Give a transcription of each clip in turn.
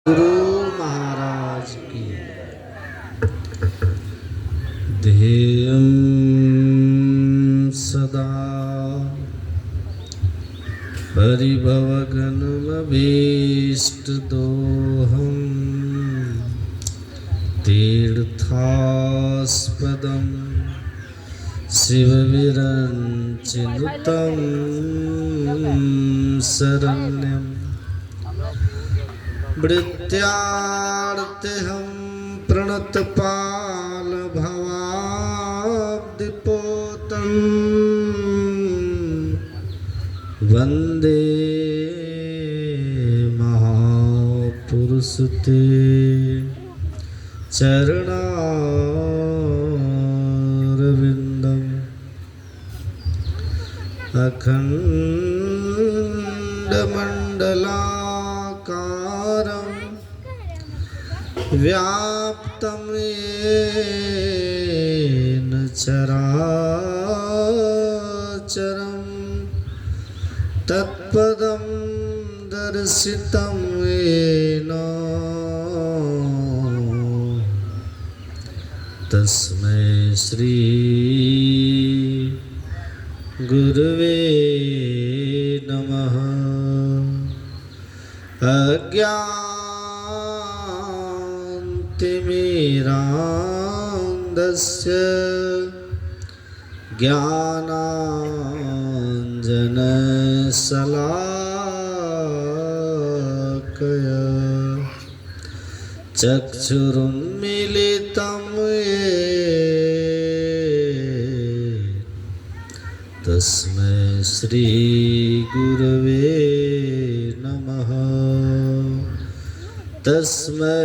गुरु महाराज की ध्येयं सदा परिभवघनमभीष्टदोहं तीर्थास्पदं शिवविरञ्चिनुतं शरण्यम् वृत्यार्तिहं प्रणतपाल भवाब्धिपोतं वन्दे महापुरुषते चरणारविन्दम् अखण्डमण्डलाकारं व्याप्तं येन चराचरं तत्पदं दर्शितं येन तस्मै श्री गुरुवे नमः। अज्ञानतिमिरान्धस्य ज्ञानाञ्जनशलाकया चक्षुरुन्मीलितं येन तस्मै श्री गुरवे नमः। तस्मै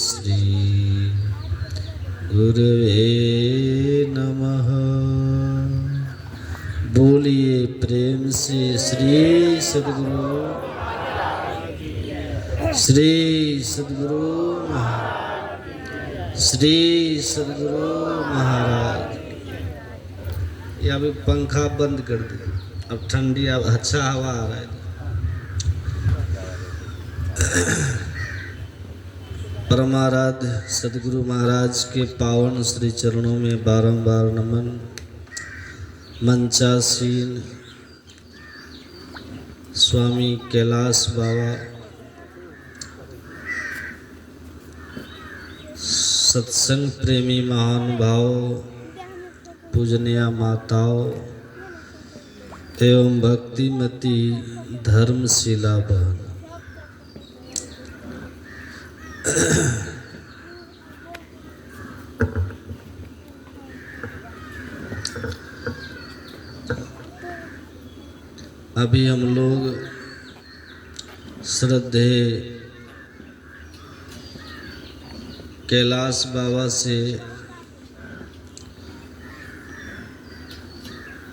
श्री गुरवे नमः। बोलिए प्रेम से श्री सद्गुरु श्री सद्गुरु श्री सद्गुरु महाराज। ये अभी पंखा बंद कर दिया, अब ठंडी अब अच्छा हवा आ रहा है। परमाराध्य सद्गुरु महाराज के पावन श्री चरणों में बारंबार नमन। मंचासीन स्वामी कैलाश बाबा, सत्संग प्रेमी महानुभाव, पूजनीय माताओं एवं भक्तिमती धर्मशिला बहन, अभी हम लोग श्रद्धेय कैलाश बाबा से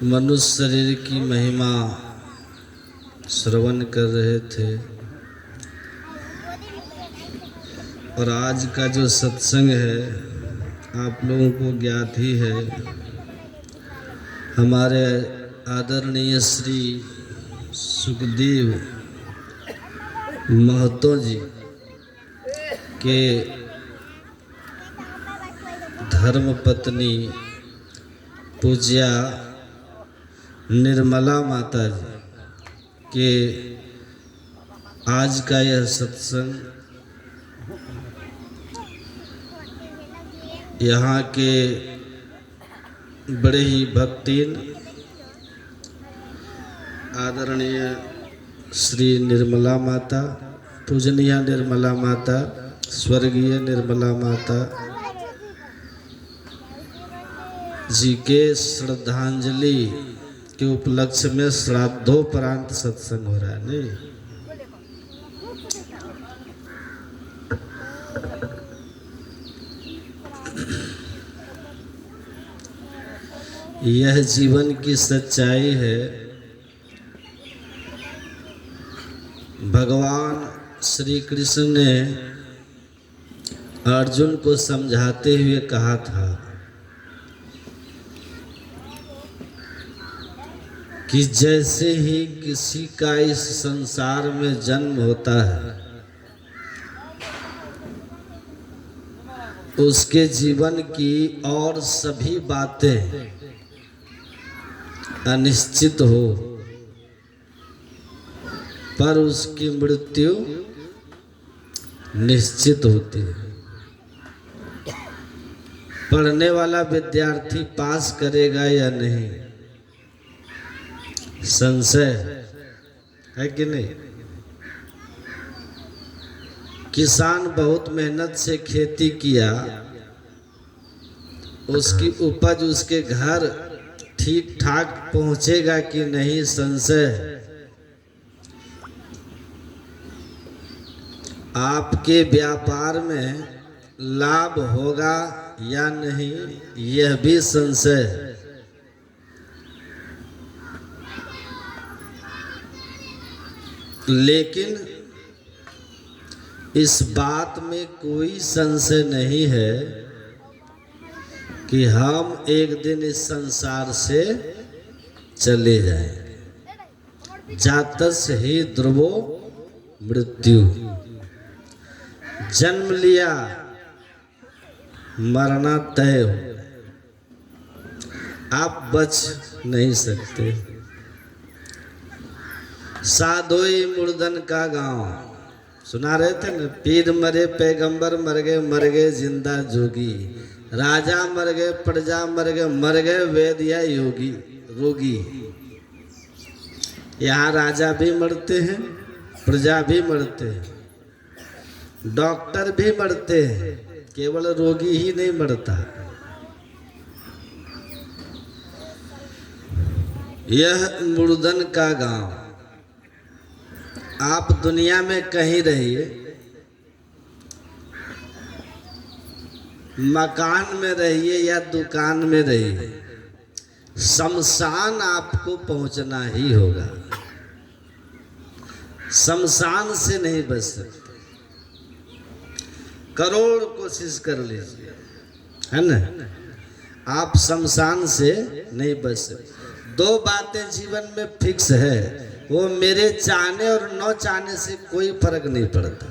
मनुष्य शरीर की महिमा श्रवण कर रहे थे और आज का जो सत्संग है आप लोगों को ज्ञात ही है। हमारे आदरणीय श्री सुखदेव महतो जी के धर्मपत्नी पूज्या निर्मला माता जी के आज का यह सत्संग यहाँ के बड़े ही भक्तिन आदरणीय श्री निर्मला माता, पूजनीय निर्मला माता, स्वर्गीय निर्मला माता जी के श्रद्धांजलि के उपलक्ष्य में श्राद्धोपरांत सत्संग हो रहा है। नहीं, यह जीवन की सच्चाई है। भगवान श्री कृष्ण ने अर्जुन को समझाते हुए कहा था कि जैसे ही किसी का इस संसार में जन्म होता है उसके जीवन की और सभी बातें अनिश्चित हो, पर उसकी मृत्यु निश्चित होती है। पढ़ने वाला विद्यार्थी पास करेगा या नहीं, संशय है कि नहीं। किसान बहुत मेहनत से खेती किया, उसकी उपज उसके घर ठीक ठाक पहुंचेगा कि नहीं, संशय है। आपके व्यापार में लाभ होगा या नहीं, यह भी संशय है। लेकिन इस बात में कोई संशय नहीं है कि हम एक दिन इस संसार से चले जाएं। जातस् ही ध्रुवो मृत्यु। जन्म लिया, मरना तय हो, आप बच नहीं सकते। साधोई मुर्दन का गांव सुना रहे थे ना, पीर मरे पैगंबर मर गए जिंदा जोगी, राजा मर गए प्रजा मर गए वेद या योगी रोगी। यहाँ राजा भी मरते हैं, प्रजा भी मरते हैं, डॉक्टर भी मरते हैं, केवल रोगी ही नहीं मरता। यह मुर्दन का गांव। आप दुनिया में कहीं रहिए, मकान में रहिए या दुकान में रहिए, शमशान आपको पहुंचना ही होगा। शमशान से नहीं बच सकते। करोड़ कोशिश कर लीजिए, है ना, आप शमशान से नहीं बच सकते। दो बातें जीवन में फिक्स है, वो मेरे चाहने और न चाहने से कोई फर्क नहीं पड़ता।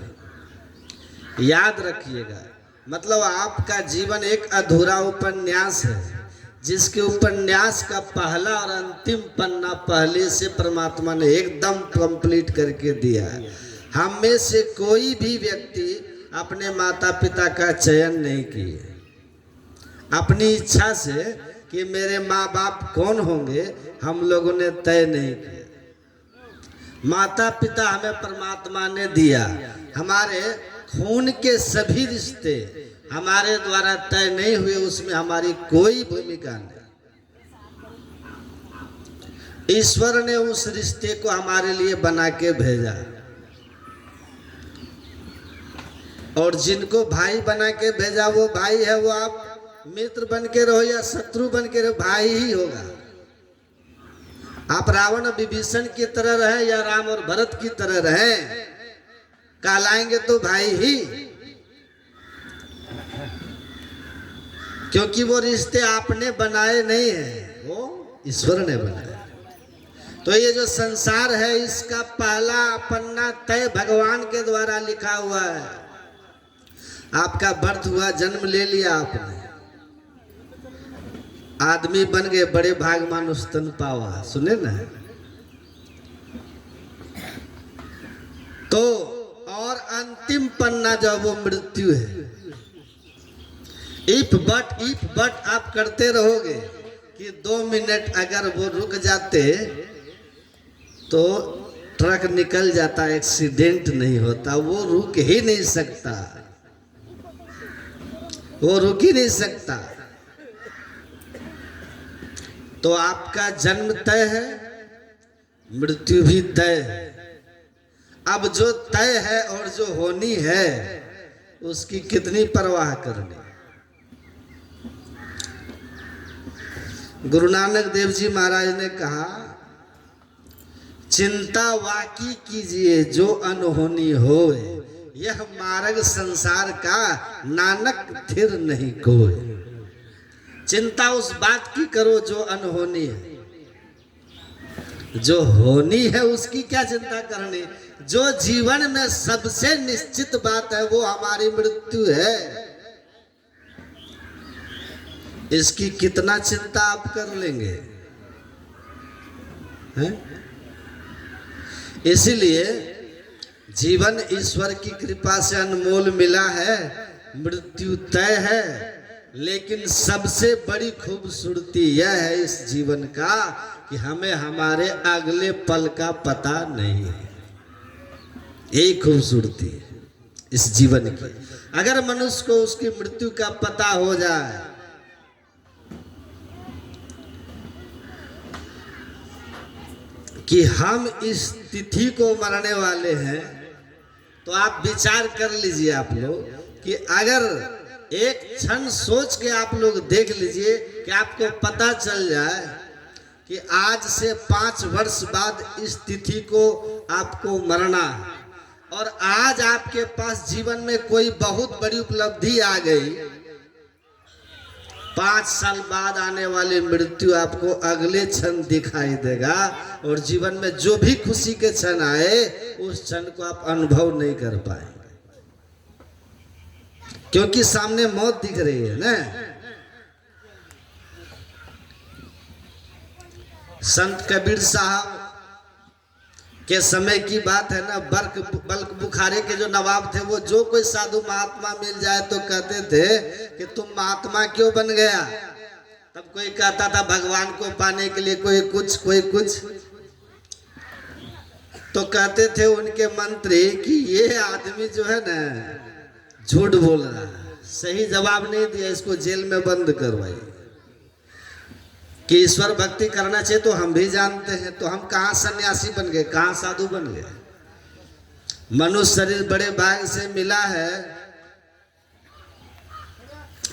याद रखिएगा, मतलब आपका जीवन एक अधूरा उपन्यास है, जिसके उपन्यास का पहला और अंतिम पन्ना पहले से परमात्मा ने एकदम कंप्लीट करके दिया है। हम में से कोई भी व्यक्ति अपने माता पिता का चयन नहीं किए अपनी इच्छा से कि मेरे माँ बाप कौन होंगे, हम लोगों ने तय नहीं किया। माता पिता हमें परमात्मा ने दिया। हमारे खून के सभी रिश्ते हमारे द्वारा तय नहीं हुए, उसमें हमारी कोई भूमिका नहीं। ईश्वर ने उस रिश्ते को हमारे लिए बना के भेजा, और जिनको भाई बना के भेजा वो भाई है। वो आप मित्र बन के रहो या शत्रु बन के रहो, भाई ही होगा। आप रावण विभीषण की तरह रहे या राम और भरत की तरह रहे, कहलाएंगे तो भाई ही, क्योंकि वो रिश्ते आपने बनाए नहीं है, वो ईश्वर ने बनाए। तो ये जो संसार है, इसका पहला पन्ना तय भगवान के द्वारा लिखा हुआ है। आपका बर्थ हुआ, जन्म ले लिया आपने, आदमी बन गए, बड़े भाग मानुष तन पावा, सुने ना। तो और अंतिम पन्ना जो वो मृत्यु है। इफ बट आप करते रहोगे कि 2 मिनट अगर वो रुक जाते तो ट्रक निकल जाता, एक्सीडेंट नहीं होता। वो रुक ही नहीं सकता, वो रुक ही नहीं सकता। तो आपका जन्म तय है, मृत्यु भी तय है। अब जो तय है और जो होनी है, उसकी कितनी परवाह करनी। गुरु नानक देव जी महाराज ने कहा, चिंता वाकी कीजिए जो अनहोनी होए, यह मार्ग संसार का नानक थिर नहीं कोई। चिंता उस बात की करो जो अनहोनी है, जो होनी है उसकी क्या चिंता करनी। जो जीवन में सबसे निश्चित बात है वो हमारी मृत्यु है। इसकी कितना चिंता आप कर लेंगे, हैं? इसीलिए जीवन ईश्वर की कृपा से अनमोल मिला है, मृत्यु तय है, लेकिन सबसे बड़ी खूबसूरती यह है इस जीवन का कि हमें हमारे अगले पल का पता नहीं है। यही खूबसूरती है इस जीवन की। अगर मनुष्य को उसकी मृत्यु का पता हो जाए, कि हम इस तिथि को मरने वाले हैं, तो आप विचार कर लीजिए आप लोग कि अगर एक क्षण सोच के आप लोग देख लीजिए कि आपको पता चल जाए कि आज से 5 वर्ष बाद इस तिथि को आपको मरना है, और आज आपके पास जीवन में कोई बहुत बड़ी उपलब्धि आ गई, 5 साल बाद आने वाली मृत्यु आपको अगले क्षण दिखाई देगा, और जीवन में जो भी खुशी के क्षण आए उस क्षण को आप अनुभव नहीं कर पाएंगे, क्योंकि सामने मौत दिख रही है ना। संत कबीर साहब के समय की बात है ना, बल्क बुखारे के जो नवाब थे, वो जो कोई साधु महात्मा मिल जाए तो कहते थे कि तुम महात्मा क्यों बन गया। तब कोई कहता था भगवान को पाने के लिए, कोई कुछ। तो कहते थे उनके मंत्री कि ये आदमी जो है ना झूठ बोल रहा है, सही जवाब नहीं दिया, इसको जेल में बंद करवाइए। कि ईश्वर भक्ति करना चाहिए तो हम भी जानते हैं, तो हम कहाँ सन्यासी बन गए, कहाँ साधु बन गए। मनुष्य शरीर बड़े भाग से मिला है,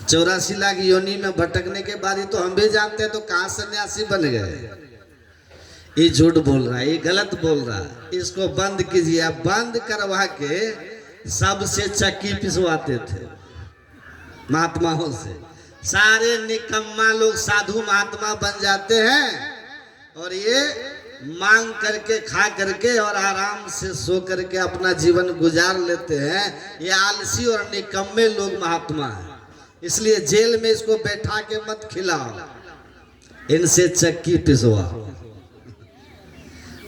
84 लाख योनि में भटकने के बाद ही तो हम भी जानते हैं, तो कहाँ सन्यासी बन गए। ये झूठ बोल रहा है, ये गलत बोल रहा है, इसको बंद कीजिए। बंद करवा के सबसे चक्की पिसवाते थे महात्माओं से। सारे निकम्मा लोग साधु महात्मा बन जाते हैं, और ये मांग करके, खा करके और आराम से सो करके अपना जीवन गुजार लेते हैं। ये आलसी और निकम्मे लोग महात्मा हैं, इसलिए जेल में इसको बैठा के मत खिलाओ, इनसे चक्की पिसवाओ।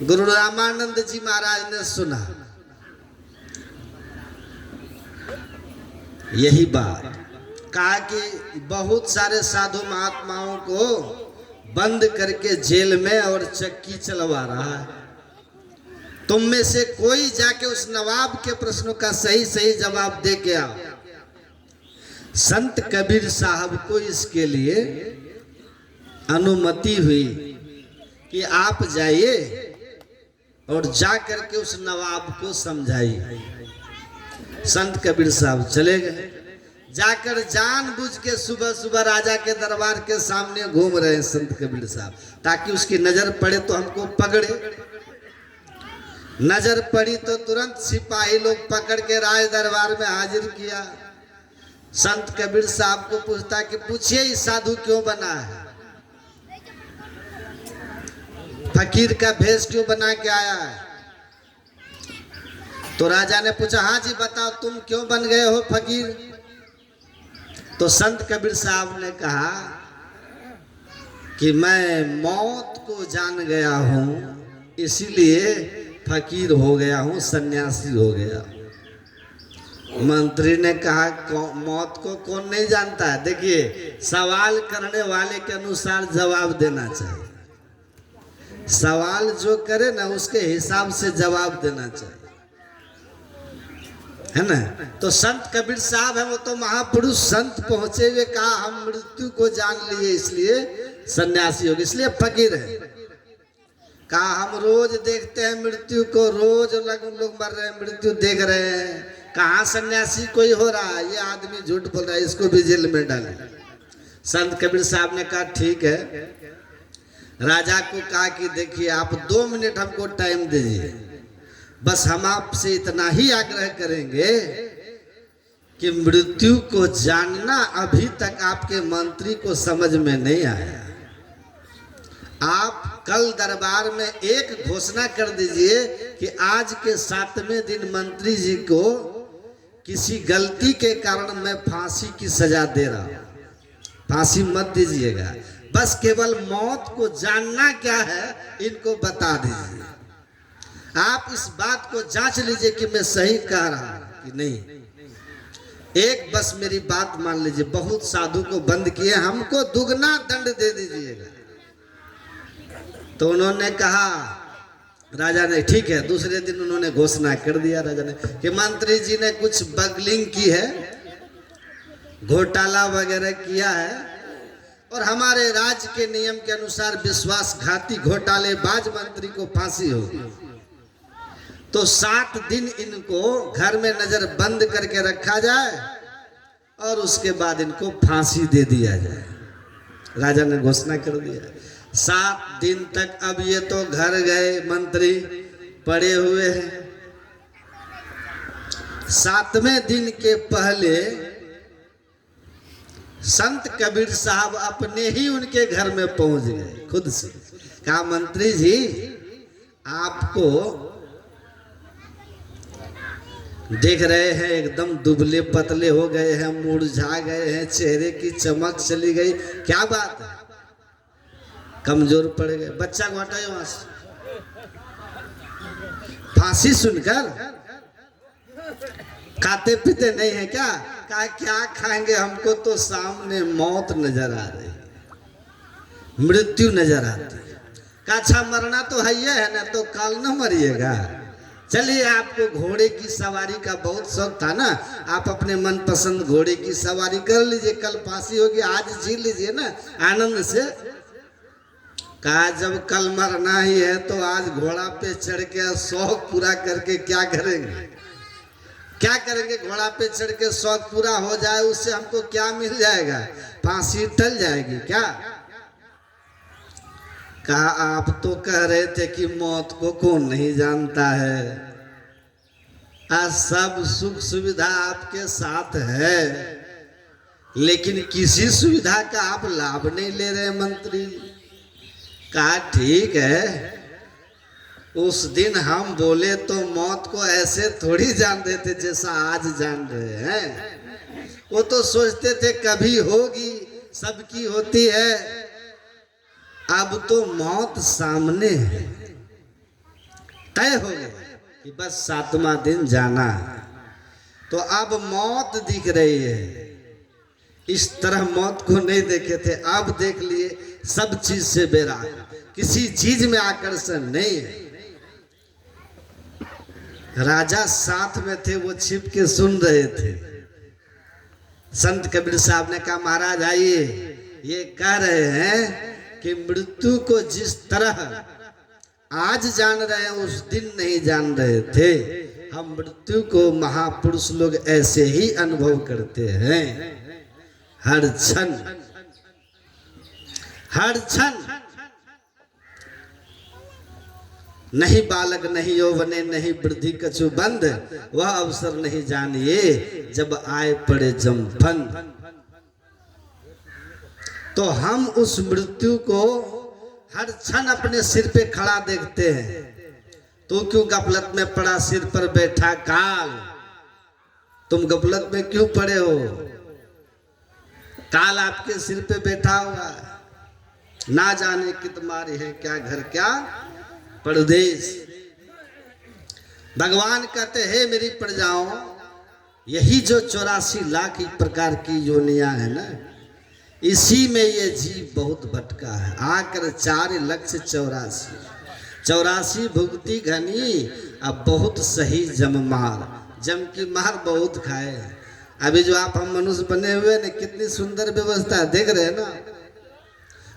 गुरु रामानंद जी महाराज ने सुना यही बात, कहा कि बहुत सारे साधु महात्माओं को बंद करके जेल में और चक्की चलवा रहा है, तुम में से कोई जाके उस नवाब के प्रश्नों का सही जवाब दे के आओ। संत कबीर साहब को इसके लिए अनुमति हुई कि आप जाइए और जा करके उस नवाब को समझाइए। संत कबीर साहब चले गए, जाकर जानबूझ के सुबह सुबह राजा के दरबार के सामने घूम रहे हैं संत कबीर साहब, ताकि उसकी नजर पड़े तो हमको पकड़े। नजर पड़ी तो तुरंत सिपाही लोग पकड़ के राज दरबार में हाजिर किया। संत कबीर साहब को पूछता कि पूछिए इस साधु क्यों बना है, फकीर का भेष क्यों बना के आया है। तो राजा ने पूछा, हाँ जी बताओ तुम क्यों बन गए हो फकीर। तो संत कबीर साहब ने कहा कि मैं मौत को जान गया हूं, इसीलिए फकीर हो गया हूं, सन्यासी हो गया। मंत्री ने कहा मौत को कौन नहीं जानता है। देखिए, सवाल करने वाले के अनुसार जवाब देना चाहिए, सवाल जो करे ना उसके हिसाब से जवाब देना चाहिए, है ना। तो संत कबीर साहब है, वो तो महापुरुष संत पहुंचे हुए, कहा हम मृत्यु को जान लिए इसलिए सन्यासी हो गए, इसलिए फकीर है। कहा हम रोज देखते हैं मृत्यु को, रोज लोग मर रहे हैं, मृत्यु देख रहे हैं, कहाँ सन्यासी कोई हो रहा है, ये आदमी झूठ बोल रहा है, इसको भी जेल में डाले। संत कबीर साहब ने कहा ठीक है। राजा को कहा कि देखिए आप 2 मिनट हमको टाइम दीजिए, बस हम आपसे इतना ही आग्रह करेंगे कि मृत्यु को जानना अभी तक आपके मंत्री को समझ में नहीं आया। आप कल दरबार में एक घोषणा कर दीजिए कि आज के 7वें दिन मंत्री जी को किसी गलती के कारण मैं फांसी की सजा दे रहा हूं। फांसी मत दीजिएगा, बस केवल मौत को जानना क्या है इनको बता दीजिए। आप इस बात को जांच लीजिए कि मैं सही कह रहा हूं कि नहीं। एक बस मेरी बात मान लीजिए, बहुत साधु को बंद किए, हमको दुगना दंड दे दीजिएगा। तो उन्होंने कहा, राजा ने ठीक है। दूसरे दिन उन्होंने घोषणा कर दिया राजा ने कि मंत्री जी ने कुछ बगलिंग की है, घोटाला वगैरह किया है, और हमारे राज्य के नियम के अनुसार विश्वासघाती घोटालेबाज मंत्री को फांसी होगी। तो 7 दिन इनको घर में नजर बंद करके रखा जाए और उसके बाद इनको फांसी दे दिया जाए। राजा ने घोषणा कर दिया 7 दिन तक। अब ये तो घर गए, मंत्री पड़े हुए हैं। 7वें दिन के पहले संत कबीर साहब अपने ही उनके घर में पहुंच गए खुद से। कहा, मंत्री जी आपको देख रहे हैं एकदम दुबले पतले हो गए हैं, मुरझा गए हैं, चेहरे की चमक चली गई, क्या बात है, कमजोर पड़ गए। बच्चा को हटाए वहां से। फांसी सुनकर खाते पीते नहीं है क्या? कहा क्या खाएंगे, हमको तो सामने मौत नजर आ रही, मृत्यु नजर आती है। कहा अच्छा मरना तो है ना, तो कल न मरिएगा। चलिए, आपको घोड़े की सवारी का बहुत शौक था ना, आप अपने मनपसंद घोड़े की सवारी कर लीजिए, कल फांसी होगी, आज जी लीजिए ना आनंद से। कहा जब कल मरना ही है तो आज घोड़ा पे चढ़ के शौक पूरा करके क्या करेंगे, क्या करेंगे? घोड़ा पे चढ़ के शौक पूरा हो जाए उससे हमको क्या मिल जाएगा? फांसी टल जाएगी क्या? कहा आप तो कह रहे थे कि मौत को कौन नहीं जानता है, आज सब सुख सुविधा आपके साथ है, लेकिन किसी सुविधा का आप लाभ नहीं ले रहे मंत्री। कहा ठीक है, उस दिन हम बोले तो मौत को ऐसे थोड़ी जान रहे थे जैसा आज जान रहे हैं। वो तो सोचते थे कभी होगी, सबकी होती है, अब तो मौत सामने है, तय हो गया कि बस 7वां दिन जाना है। तो अब मौत दिख रही है, इस तरह मौत को नहीं देखे थे, अब देख लिए, सब चीज से बेराग, किसी चीज में आकर्षण नहीं है। राजा साथ में थे, वो छिप के सुन रहे थे। संत कबीर साहब ने कहा महाराज आइए, ये कह रहे हैं कि मृत्यु को जिस तरह आज जान रहे हैं उस दिन नहीं जान रहे थे। हम मृत्यु को महापुरुष लोग ऐसे ही अनुभव करते हैं, हर क्षण हर क्षण। नहीं बालक नहीं यौवने नहीं वृद्धि कछु बंद, वह अवसर नहीं जानिए जब आए पड़े जमफन। तो हम उस मृत्यु को हर क्षण अपने सिर पे खड़ा देखते हैं। तो क्यों गफलत में पड़ा सिर पर बैठा काल, तुम गफलत में क्यों पड़े हो? काल आपके सिर पे बैठा होगा, ना जाने कि तुम्हारे है क्या घर क्या परदेश। भगवान कहते हैं मेरी प्रजाओं, यही जो 84 लाख प्रकार की योनियां है ना, इसी में ये जीव बहुत भटका है। आकर 4,84,84 भुगती घनी, अब बहुत सही जम मार, जम की मार बहुत खाए। अभी जो आप हम मनुष्य बने हुए ना, कितनी सुंदर व्यवस्था देख रहे हैं ना।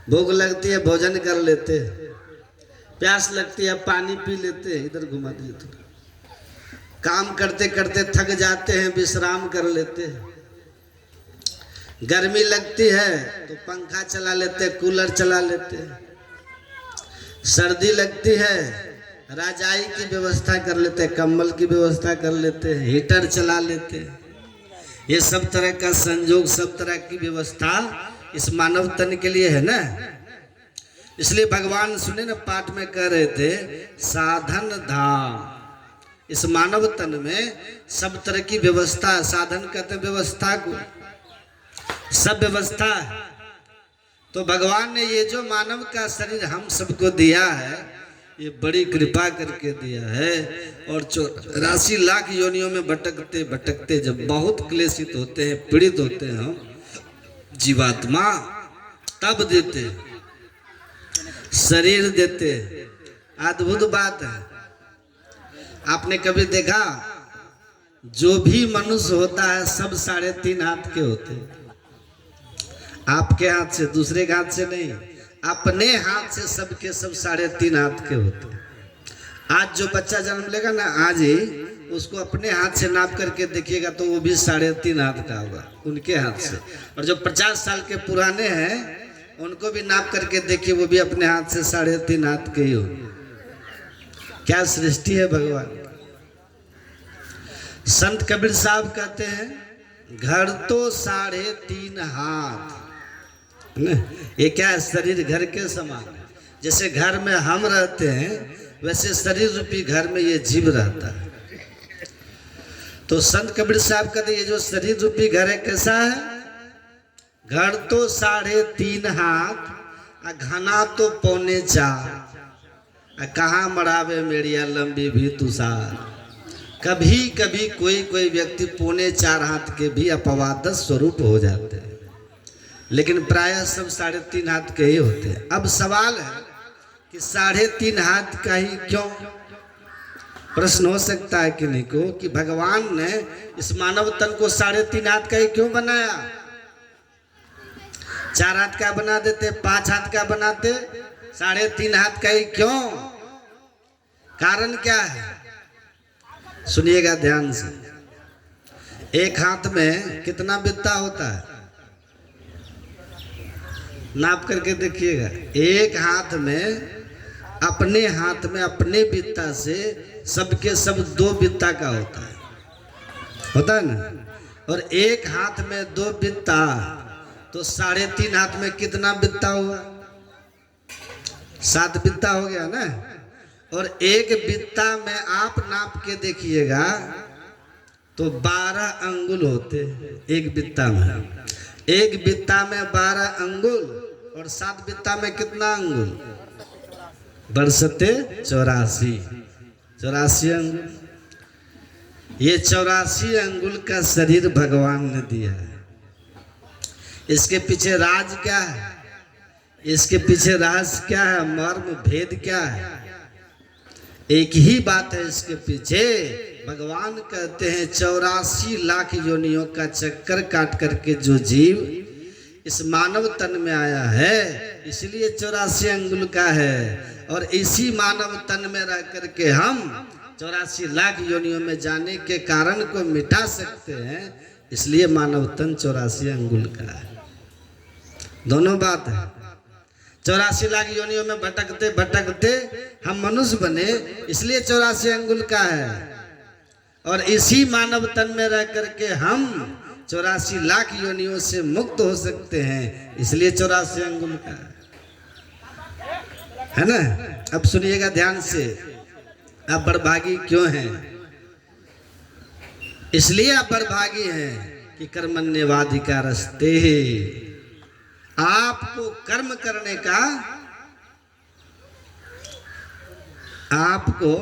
भूख लगती है भोजन कर लेते, प्यास लगती है पानी पी लेते हैं, इधर घुमा दिए थोड़ा, काम करते करते थक जाते हैं विश्राम कर लेते हैं, गर्मी लगती है तो पंखा चला लेते, कूलर चला लेते, सर्दी लगती है रजाई की व्यवस्था कर लेते, कंबल की व्यवस्था कर लेते, हीटर चला लेते। ये सब तरह का संयोग, सब तरह की व्यवस्था इस मानव तन के लिए है ना। इसलिए भगवान सुने ना पाठ में कह रहे थे साधन धाम। इस मानव तन में सब तरह की व्यवस्था, साधन कहते हैं व्यवस्था को, सब व्यवस्था तो भगवान ने ये जो मानव का शरीर हम सबको दिया है, ये बड़ी कृपा करके दिया है। और 84 लाख योनियों में भटकते भटकते जब बहुत क्लेशित होते हैं, पीड़ित होते हैं हम जीवात्मा, तब देते शरीर देते। अद्भुत बात है। आपने कभी देखा, जो भी मनुष्य होता है सब 3.5 हाथ के होते हैं। आपके हाथ से, दूसरे के हाथ से नहीं, अपने हाथ से सबके सब 3.5 हाथ के होते हैं। आज जो बच्चा जन्म लेगा ना, आज ही उसको अपने हाथ से नाप करके देखिएगा तो वो भी 3.5 हाथ का होगा, उनके हाथ से। और जो 50 साल के पुराने हैं उनको भी नाप करके देखिए, वो भी अपने हाथ से 3.5 हाथ के ही होंगे। क्या सृष्टि है भगवान। संत कबीर साहब कहते हैं, घर तो 3.5 हाथ, ये क्या है, शरीर घर के समान है। जैसे घर में हम रहते हैं वैसे शरीर रूपी घर में ये जीव रहता है। तो संत कबीर साहब कहते हैं, ये जो शरीर रूपी घर है कैसा है, घर तो 3.5 हाथ, घना तो 4.25, कहाँ मरावे मेरिया लंबी भी तुषार। कभी कभी कोई व्यक्ति 4.25 हाथ के भी अपवाद स्वरूप हो जाते हैं, लेकिन प्रायः सब 3.5 हाथ के ही होते हैं। अब सवाल है कि 3.5 हाथ का ही क्यों? प्रश्न हो सकता है कि नहीं को, कि भगवान ने इस मानव तन को 3.5 हाथ का ही क्यों बनाया? 4 हाथ का बना देते, 5 हाथ का बनाते, 3.5 हाथ का ही क्यों? कारण क्या है? सुनिएगा ध्यान से। एक हाथ में कितना बित्ता होता है, नाप करके देखिएगा। एक हाथ में, अपने हाथ में अपने बित्ता से सबके सब 2 बित्ता का होता है ना। और एक हाथ में 2 बित्ता, तो 3.5 हाथ में कितना बित्ता हुआ? 7 बित्ता हो गया ना। और एक बित्ता में आप नाप के देखिएगा तो 12 अंगुल होते एक बित्ता में। एक बित्ता में 12 अंगुल, और 7 बित्ता में कितना अंगुल? बरसते 84 अंगुल। ये 84 अंगुल का शरीर भगवान ने दिया है। इसके पीछे राज क्या है? इसके पीछे रहस्य क्या है? मर्म भेद क्या है? एक ही बात है इसके पीछे। भगवान कहते हैं 84 लाख योनियों का चक्कर काट करके जो जीव इस मानव तन में आया है, इसलिए 84 अंगुल का है। और इसी मानव तन में रह करके हम 84 लाख योनियों में जाने के कारण को मिटा सकते हैं, इसलिए मानव तन 84 अंगुल का है। दोनों बात है। 84 लाख योनियों में भटकते भटकते हम मनुष्य बने, इसलिए 84 अंगुल का है। और इसी मानव तन में रह करके हम 84 लाख योनियों से मुक्त हो सकते हैं, इसलिए 84 अंगुल का है ना। अब सुनिएगा ध्यान से, आप बड़भागी क्यों हैं? इसलिए आप बड़भागी हैं कि कर्मण्येवाधिकारस्ते, आपको कर्म करने का, आपको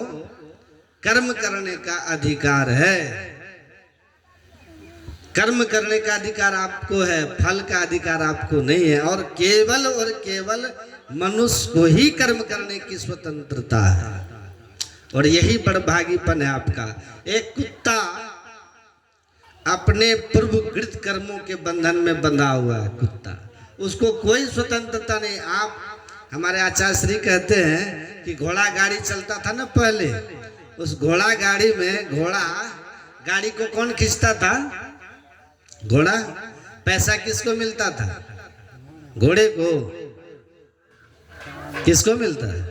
कर्म करने का अधिकार है। कर्म करने का अधिकार आपको है, फल का अधिकार आपको नहीं है। और केवल मनुष्य को ही कर्म करने की स्वतंत्रता है, और यही बड़भागीपन है आपका। एक कुत्ता अपने पूर्वकृत कर्मों के बंधन में बंधा हुआ है, कुत्ता, उसको कोई स्वतंत्रता नहीं। आप, हमारे आचार्य श्री कहते हैं कि घोड़ा गाड़ी चलता था ना पहले, उस घोड़ा गाड़ी में, घोड़ा गाड़ी को कौन खींचता था? घोड़ा। पैसा किसको मिलता था? घोड़े को। किसको मिलता है?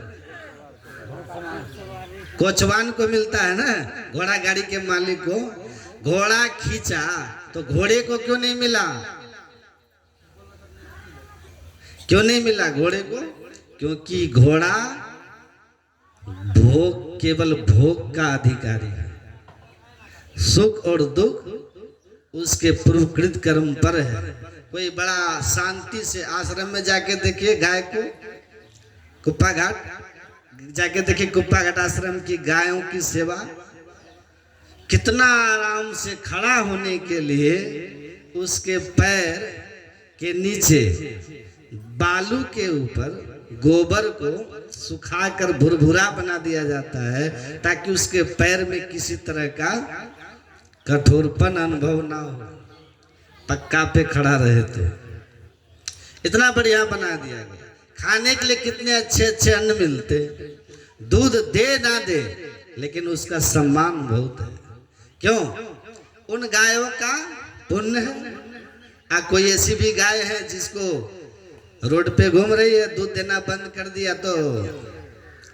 कोचवान को मिलता है ना, घोड़ा गाड़ी के मालिक को। घोड़ा खींचा तो घोड़े को क्यों नहीं मिला? क्यों नहीं मिला घोड़े को? क्योंकि घोड़ा भोग, केवल भोग का अधिकारी है। सुख और दुख उसके पूर्वकृत कर्म पर है। कोई बड़ा शांति से आश्रम में जाके देखिए गाय को, कुप्पा घाट जाके देखिए, कुप्पा घाट आश्रम की गायों की सेवा, कितना आराम से खड़ा होने के लिए उसके पैर के नीचे बालू के ऊपर गोबर को सुखाकर भुरभुरा बना दिया जाता है, ताकि उसके पैर में किसी तरह का कठोरपन अनुभव ना हो, पक्का पे खड़ा रहे। तो इतना बढ़िया बना दिया गया। खाने के लिए कितने अच्छे अच्छे अन्न मिलते, दूध दे ना दे लेकिन उसका सम्मान बहुत है। क्यों? उन गायों का पुण्य है। कोई ऐसी भी गाय है जिसको रोड पे घूम रही है, दूध देना बंद कर दिया तो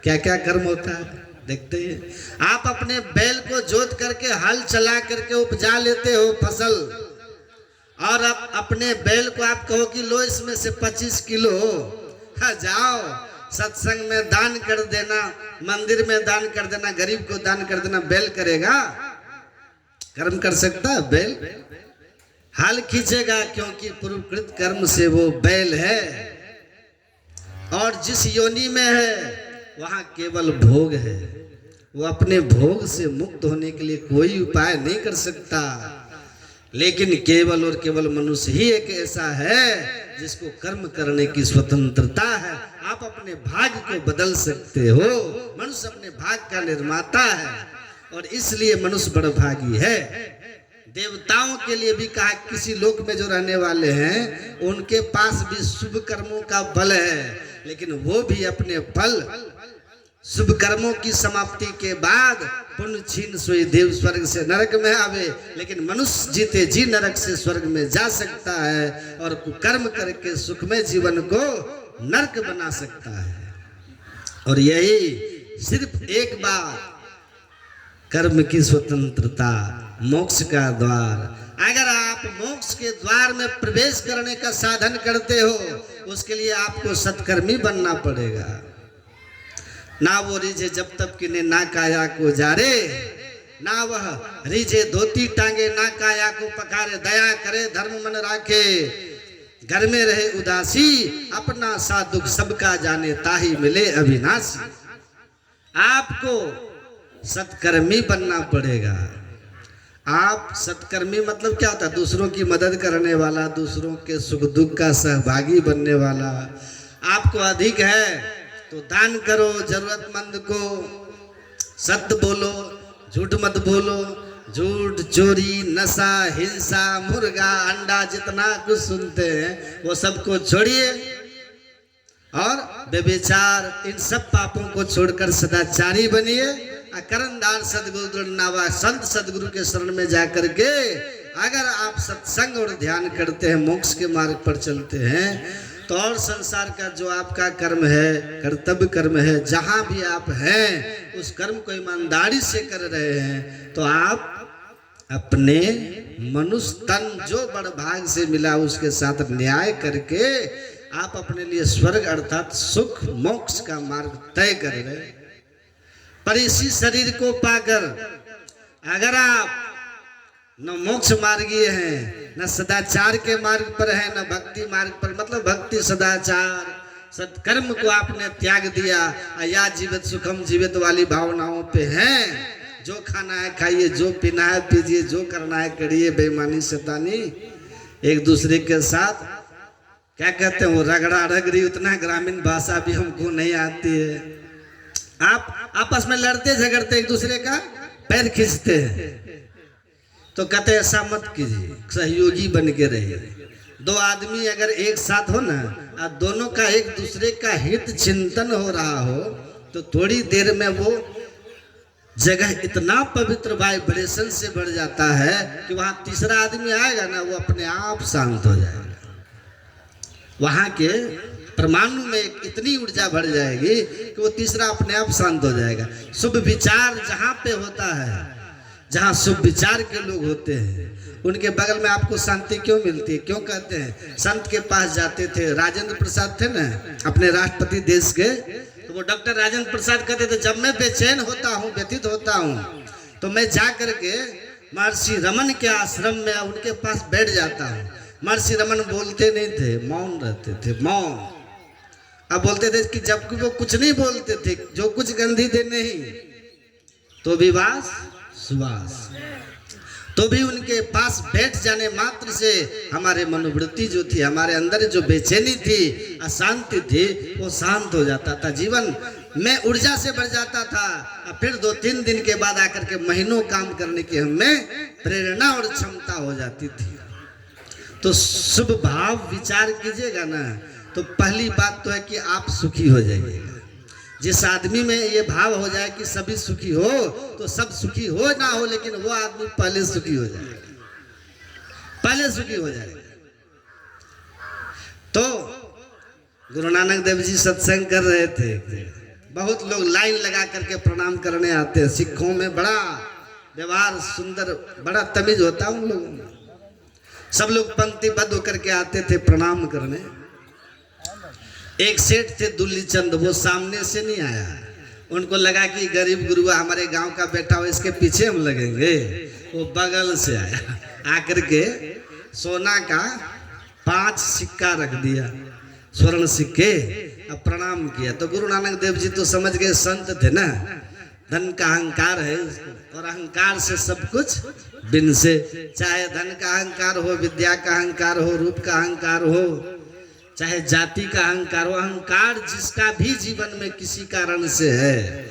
क्या क्या कर्म होता है देखते हैं। आप अपने बैल को जोत करके हल चला करके उपजा लेते हो फसल, और अब अपने बैल को आप कहो कि लो इसमें से 25 किलो जाओ सत्संग में दान कर देना, मंदिर में दान कर देना, गरीब को दान कर देना, बैल करेगा? कर्म कर सकता है बैल? हल खींचेगा, क्योंकि पूर्वकृत कर्म से वो बैल है। और जिस योनि में है वहां केवल भोग है, वो अपने भोग से मुक्त होने के लिए कोई उपाय नहीं कर सकता। लेकिन केवल और केवल मनुष्य ही एक ऐसा है जिसको कर्म करने की स्वतंत्रता है। आप अपने भाग्य को बदल सकते हो। मनुष्य अपने भाग्य का निर्माता है, और इसलिए मनुष्य बड़भागी है। देवताओं के लिए भी कहा, किसी लोक में जो रहने वाले हैं उनके पास भी शुभ कर्मों का बल है, लेकिन वो भी अपने फल शुभ कर्मों की समाप्ति के बाद पुण्य छीन सोई देव स्वर्ग से नरक में आवे। लेकिन मनुष्य जीते जी नरक से स्वर्ग में जा सकता है, और कुकर्म करके सुखमय जीवन को नरक बना सकता है। और यही सिर्फ एक बार कर्म की स्वतंत्रता, मोक्ष का द्वार। अगर आप मोक्ष के द्वार में प्रवेश करने का साधन करते हो, उसके लिए आपको सत्कर्मी बनना पड़ेगा। ना वो रिझे जब तक कि ना काया को जारे, ना वह रिझे धोती टांगे, ना काया को पखारे, दया करे धर्म मन राखे, घर में रहे उदासी, अपना सा दुख सबका जाने, ताही मिले अविनाशी। आपको सत्कर्मी बनना पड़ेगा। आप सत्कर्मी मतलब क्या होता है? दूसरों की मदद करने वाला, दूसरों के सुख दुख का सहभागी बनने वाला। आपको अधिक है तो दान करो, जरूरतमंद को सत्य बोलो, झूठ मत बोलो। झूठ, चोरी, नशा, हिंसा, मुर्गा, अंडा, जितना कुछ सुनते हैं वो सबको छोड़िए, और व्यभिचार, इन सब पापों को छोड़कर सदाचारी बनिए। करनदार सदगुरु नावा संत सदगुरु के शरण में जाकर के अगर आप सत्संग और ध्यान करते हैं, मोक्ष के मार्ग पर चलते हैं, तो और संसार का जो आपका कर्म है, कर्तव्य कर्म है, जहां भी आप हैं उस कर्म को ईमानदारी से कर रहे हैं, तो आप अपने मनुष्य तन जो बड़ भाग से मिला उसके साथ न्याय करके आप अपने लिए स्वर्ग अर्थात सुख मोक्ष का मार्ग तय कर रहे हैं। पर इसी शरीर को पाकर अगर आप न मोक्ष मार्गीय हैं, न सदाचार के मार्ग पर है, न भक्ति मार्ग पर, मतलब भक्ति सदाचार सत्कर्म को आपने त्याग दिया, या जीवित सुखम जीवित वाली भावनाओं पे हैं, जो खाना है खाइए, जो पीना है पीजिए, जो करना है करिए, बेईमानी शैतानी एक दूसरे के साथ क्या कहते हैं वो रगड़ा रगड़ी, उतना ग्रामीण भाषा भी हमको नहीं आती है। आप आपस में लड़ते झगड़ते एक दूसरे का पैर खींचते हैं, तो कहते ऐसा मत कीजिए, सहयोगी बन के रहिए। दो आदमी अगर एक साथ हो ना, और दोनों का एक दूसरे का हित चिंतन हो रहा हो, तो थोड़ी देर में वो जगह इतना पवित्र वाइब्रेशन से भर जाता है कि वहां तीसरा आदमी आएगा ना, वो अपने आप शांत हो जाएगा। वहां के परमाणु में इतनी ऊर्जा भर जाएगी कि वो तीसरा अपने आप शांत हो जाएगा। शुभ विचार जहां पे होता है, जहां शुभ विचार के लोग होते हैं, उनके बगल में आपको शांति क्यों मिलती है? क्यों कहते हैं? संत के पास जाते थे, राजेंद्र प्रसाद थे ना अपने राष्ट्रपति देश के, तो वो डॉक्टर राजेंद्र प्रसाद कहते थे, जब मैं बेचैन होता हूँ, व्यथित होता हूँ, तो मैं जा करके महर्षि रमन के आश्रम में उनके पास बैठ जाता हूँ। महर्षि रमन बोलते नहीं थे, मौन रहते थे, मौन। अब बोलते थे कि जब वो कुछ नहीं बोलते थे, जो कुछ गंधी थे नहीं, तो भी वास सुवास, तो भी उनके पास बैठ जाने मात्र से हमारे मनोवृत्ति जो थी, हमारे अंदर जो बेचैनी थी, अशांति थी, वो शांत हो जाता था, जीवन में ऊर्जा से भर जाता था। और फिर 2-3 दिन के बाद आकर के महीनों काम करने की हमें प्रेरणा और क्षमता हो जाती थी। तो शुभ भाव विचार कीजिएगा ना, तो पहली बात तो है कि आप सुखी हो जाइएगा। जिस आदमी में ये भाव हो जाए कि सभी सुखी हो, तो सब सुखी हो ना हो, लेकिन वो आदमी पहले सुखी हो जाएगा, पहले सुखी हो जाएगा। तो गुरु नानक देव जी सत्संग कर रहे थे, बहुत लोग लाइन लगा करके प्रणाम करने आते हैं। सिखों में बड़ा व्यवहार सुंदर, बड़ा तमीज होता है उन लोगों में। सब लोग पंक्तिबद्ध होकर के आते थे प्रणाम करने। एक सेठ थे दुल्ली चंद, वो सामने से नहीं आया। उनको लगा कि गरीब गुरुआ हमारे गांव का बेटा हो, इसके पीछे हम लगेंगे। वो बगल से आया, आकर के सोना का 5 सिक्का रख दिया, स्वर्ण सिक्के, अब प्रणाम किया। तो गुरु नानक देव जी तो समझ गए, संत थे ना, धन का अहंकार है और अहंकार से सब कुछ बिन से, चाहे धन का अहंकार हो, विद्या का अहंकार हो, रूप का अहंकार हो, चाहे जाति का अहंकार हो, अहंकार जिसका भी जीवन में किसी कारण से है,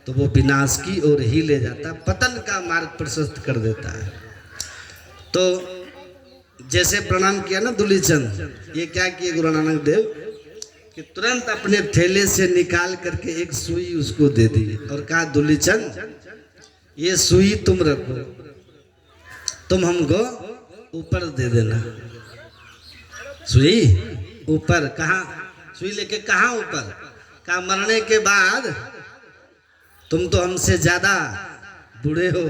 तो वो विनाश की ओर ही ले जाता, पतन का मार्ग प्रशस्त कर देता है। तो जैसे प्रणाम किया ना दुल्ली चंद, ये क्या किए गुरु नानक देव कि तुरंत अपने थैले से निकाल करके एक सुई उसको दे दी और कहा, दुल्ली चंद ये सुई तुम रखो, तुम हमको ऊपर दे देना। सुई ऊपर? कहाँ? सुई लेके कहाँ ऊपर? कहा मरने के बाद तुम तो हमसे ज्यादा बूढ़े हो,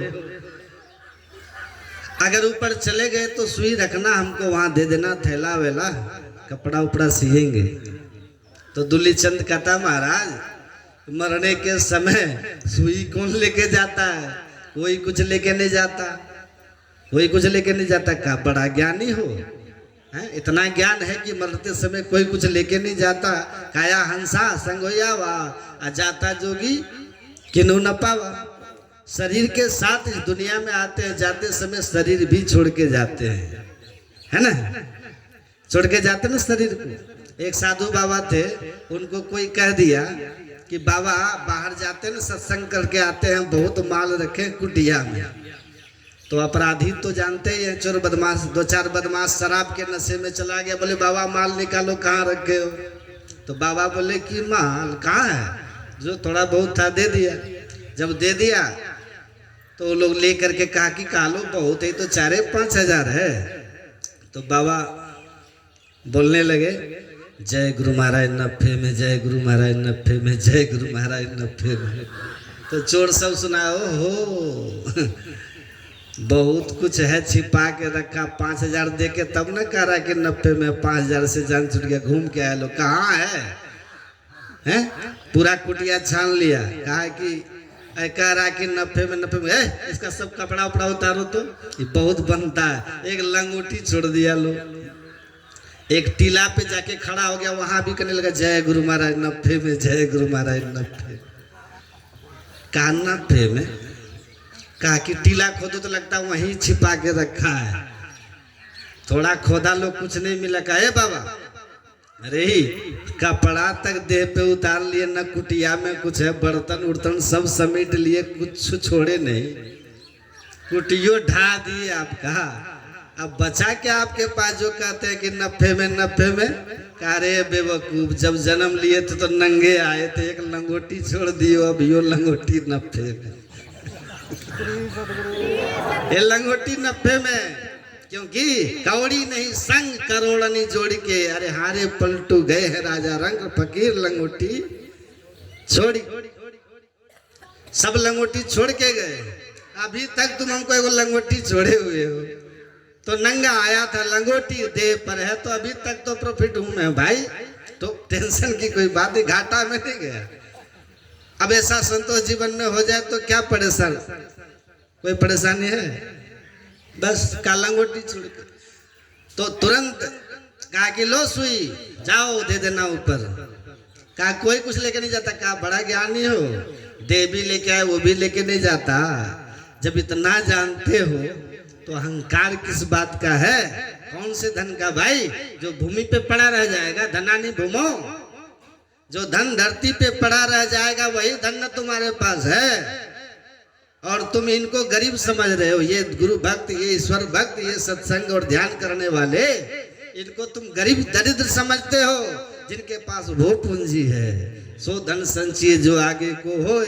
अगर ऊपर चले गए तो सुई रखना, हमको वहां दे देना, थैला वेला कपड़ा उपड़ा सिएंगे। तो दुल्ली चंद कहता, महाराज मरने के समय सुई कौन लेके जाता है? कोई कुछ लेके नहीं जाता, कोई कुछ लेके नहीं जाता। का बड़ा ज्ञानी हो, है? इतना ज्ञान है कि मरते समय कोई कुछ लेके नहीं जाता। काया हंसा संगोया वा जाता जोगी किनु न पावा। शरीर के साथ इस दुनिया में आते हैं, जाते समय शरीर भी छोड़ के जाते हैं, है ना, छोड़ के जाते ना शरीर को। एक साधु बाबा थे, उनको कोई कह दिया कि बाबा बाहर जाते ना, सत्संग करके आते हैं, बहुत माल रखे कुटिया में। तो अपराधी तो जानते ही हैं, चोर बदमाश, 2-4 बदमाश शराब के नशे में चला गया। बोले बाबा माल निकालो, कहाँ रखे हो? तो बाबा बोले कि माल कहाँ है, जो थोड़ा बहुत था दे दिया। जब दे दिया तो लोग ले करके कहा कि कालो बहुत है, तो 4-5 हजार है। तो बाबा बोलने लगे, जय गुरु महाराज नफे में, जय गुरु महाराज नफे में, जय गुरु महाराज नफे में। तो चोर सब सुनाओ हो बहुत कुछ है छिपा के रखा, 5,000 दे के तब न कह रहा कि 90 में 5,000 से जान छूट गया, घूम के आया लोग। कहाँ है? हैं? पूरा कुटिया छान लिया, कहा कि कह रहा कि 90 में इसका सब कपड़ा उपड़ा उतारो तो ये बहुत बनता है। एक लंगोटी छोड़ दिया लोग, एक टीला पे जाके खड़ा हो गया, वहां भी कहने लगा जय गुरु महाराज 90 में, जय गुरु महाराज 90। कहा 90 में? कहा कि टीला खोदो तो लगता वहीं छिपा के रखा है, थोड़ा खोदा लोग कुछ नहीं मिला। कहा बाबा अरे कपड़ा तक देह पे उतार लिए, न कुटिया में कुछ है, बर्तन उर्तन सब समेट लिए, कुछ छोड़े नहीं, कुटियो ढा दिए आपका। अब बचा क्या आपके पास जो कहते हैं कि 90 में? कह रहे बेवकूफ, जब जन्म लिए थे तो नंगे आए थे, एक लंगोटी छोड़ दियो, अब यो लंगोटी 90 में। ये लंगोटी 90 में, क्योंकि कौड़ी नहीं संग करोड़नी जोड़ के, अरे हारे पलटू गए हैं राजा रंग फकीर लंगोटी छोड़ी। सब लंगोटी छोड़ के गए, अभी तक तुम हमको एगो लंगोटी छोड़े हुए हो। तो नंगा आया था, लंगोटी दे पर है, तो अभी तक तो प्रॉफिट हूं मैं भाई, तो टेंशन की कोई बात नहीं, घाटा में नहीं गया। अब ऐसा संतोष जीवन में हो जाए तो क्या परेशान, कोई परेशानी है? बस का लंगोटी छोड़ के। तो तुरंत कहा कि लो सुई जाओ दे देना ऊपर। कहा कोई कुछ लेके नहीं जाता, कहा बड़ा ज्ञानी हो, दे भी लेके आए वो भी लेके नहीं जाता। जब इतना जानते हो तो अहंकार किस बात का है? कौन से धन का भाई? जो भूमि पे पड़ा रह जाएगा, धनानी भूमो, जो धन धरती पे पड़ा रह जाएगा वही धन न तुम्हारे पास है। और तुम इनको गरीब समझ रहे हो, ये गुरु भक्त, ये ईश्वर भक्त, ये सत्संग और ध्यान करने वाले, इनको तुम गरीब दरिद्र समझते हो। जिनके पास वो पूंजी है सो धन संचिए जो आगे को हो।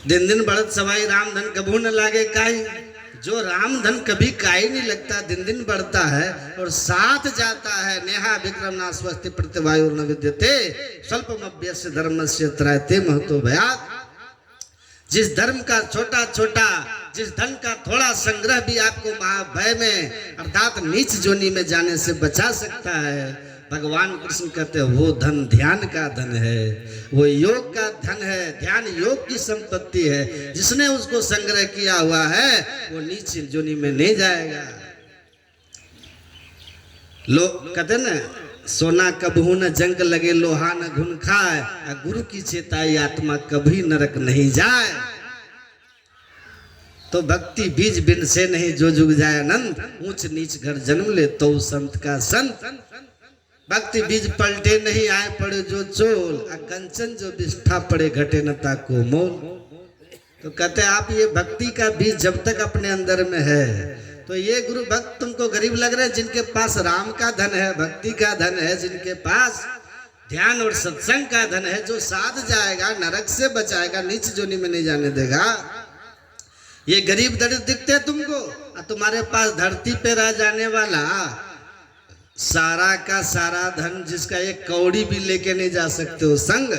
दिन दिन बढ़त सवाई राम धन कबू न लागे काई। जो राम धन कभी काई नहीं लगता, दिन दिन बढ़ता है और साथ जाता है। नेहा विक्रम ना स्वस्ति प्रतिवायु न विद्यते स्वल्पमभ्यस्य धर्मस्य त्रायते महतो भयात्। जिस धर्म का छोटा छोटा, जिस धन का थोड़ा संग्रह भी आपको महाभय में अर्थात नीच जोनी में जाने से बचा सकता है, भगवान कृष्ण कहते हैं वो धन ध्यान का धन है, वो योग का धन है, ध्यान योग की संपत्ति है। जिसने उसको संग्रह किया हुआ है वो नीच जोनी में नहीं जाएगा। लोग कहते ना, सोना कबहू न जंग लगे, लोहा न घुन खाए, गुरु की चेताई आत्मा कभी नरक नहीं जाए। तो भक्ति बीज बिन से नहीं जो जुग जाए आनंद, ऊंच नीच घर जन्म ले तो संत का संत। भक्ति बीज पलटे नहीं आए पड़े जो चोल, कंचन जो बिष्ठा पड़े घटे न ताको मोल। तो कहते आप ये भक्ति का बीज जब तक अपने अंदर में है, तो ये गुरु भक्त तुमको गरीब लग रहे हैं। जिनके पास राम का धन है, भक्ति का धन है, जिनके पास ध्यान और सत्संग का धन है, जो साध जाएगा, नरक से बचाएगा, नीच जोनी में नहीं जाने देगा। ये गरीब दरिद्र दिखते हैं तुमको, और तुम्हारे पास धरती पे रह जाने वाला सारा का सारा धन, जिसका एक कौड़ी भी लेके नहीं जा सकते हो संग,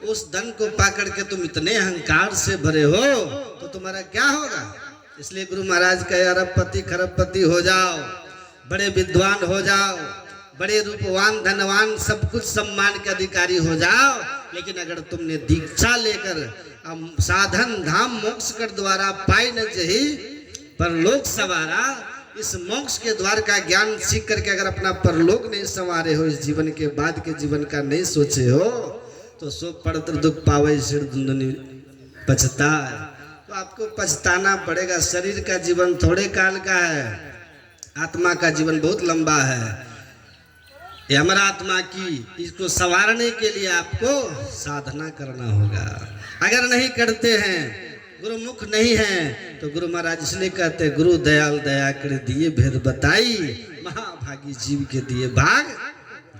उस धन को पाकर के तुम इतने अहंकार से भरे हो तो तुम्हारा क्या होगा? इसलिए गुरु महाराज कहे अरबपति खरबपति हो जाओ, बड़े विद्वान हो जाओ, बड़े रूपवान धनवान सब कुछ सम्मान के अधिकारी हो जाओ, लेकिन अगर तुमने दीक्षा लेकर साधन धाम मोक्ष कर द्वारा पाई न जही परलोक सवारा, इस मोक्ष के द्वार का ज्ञान सीख करके अगर अपना परलोक नहीं संवारे हो, इस जीवन के बाद के जीवन का नहीं सोचे हो, तो सो पड़तर दुख पावे सिर दुंदनी पछता। तो आपको पछताना पड़ेगा। शरीर का जीवन थोड़े काल का है, आत्मा का जीवन बहुत लंबा है। ये हमारा आत्मा की, इसको संवारने के लिए आपको साधना करना होगा। अगर नहीं करते हैं, गुरुमुख नहीं है, तो गुरु महाराज इसलिए कहते हैं गुरु दयाल दया कर दिए भेद बताई, महाभागी जीव के दिए भाग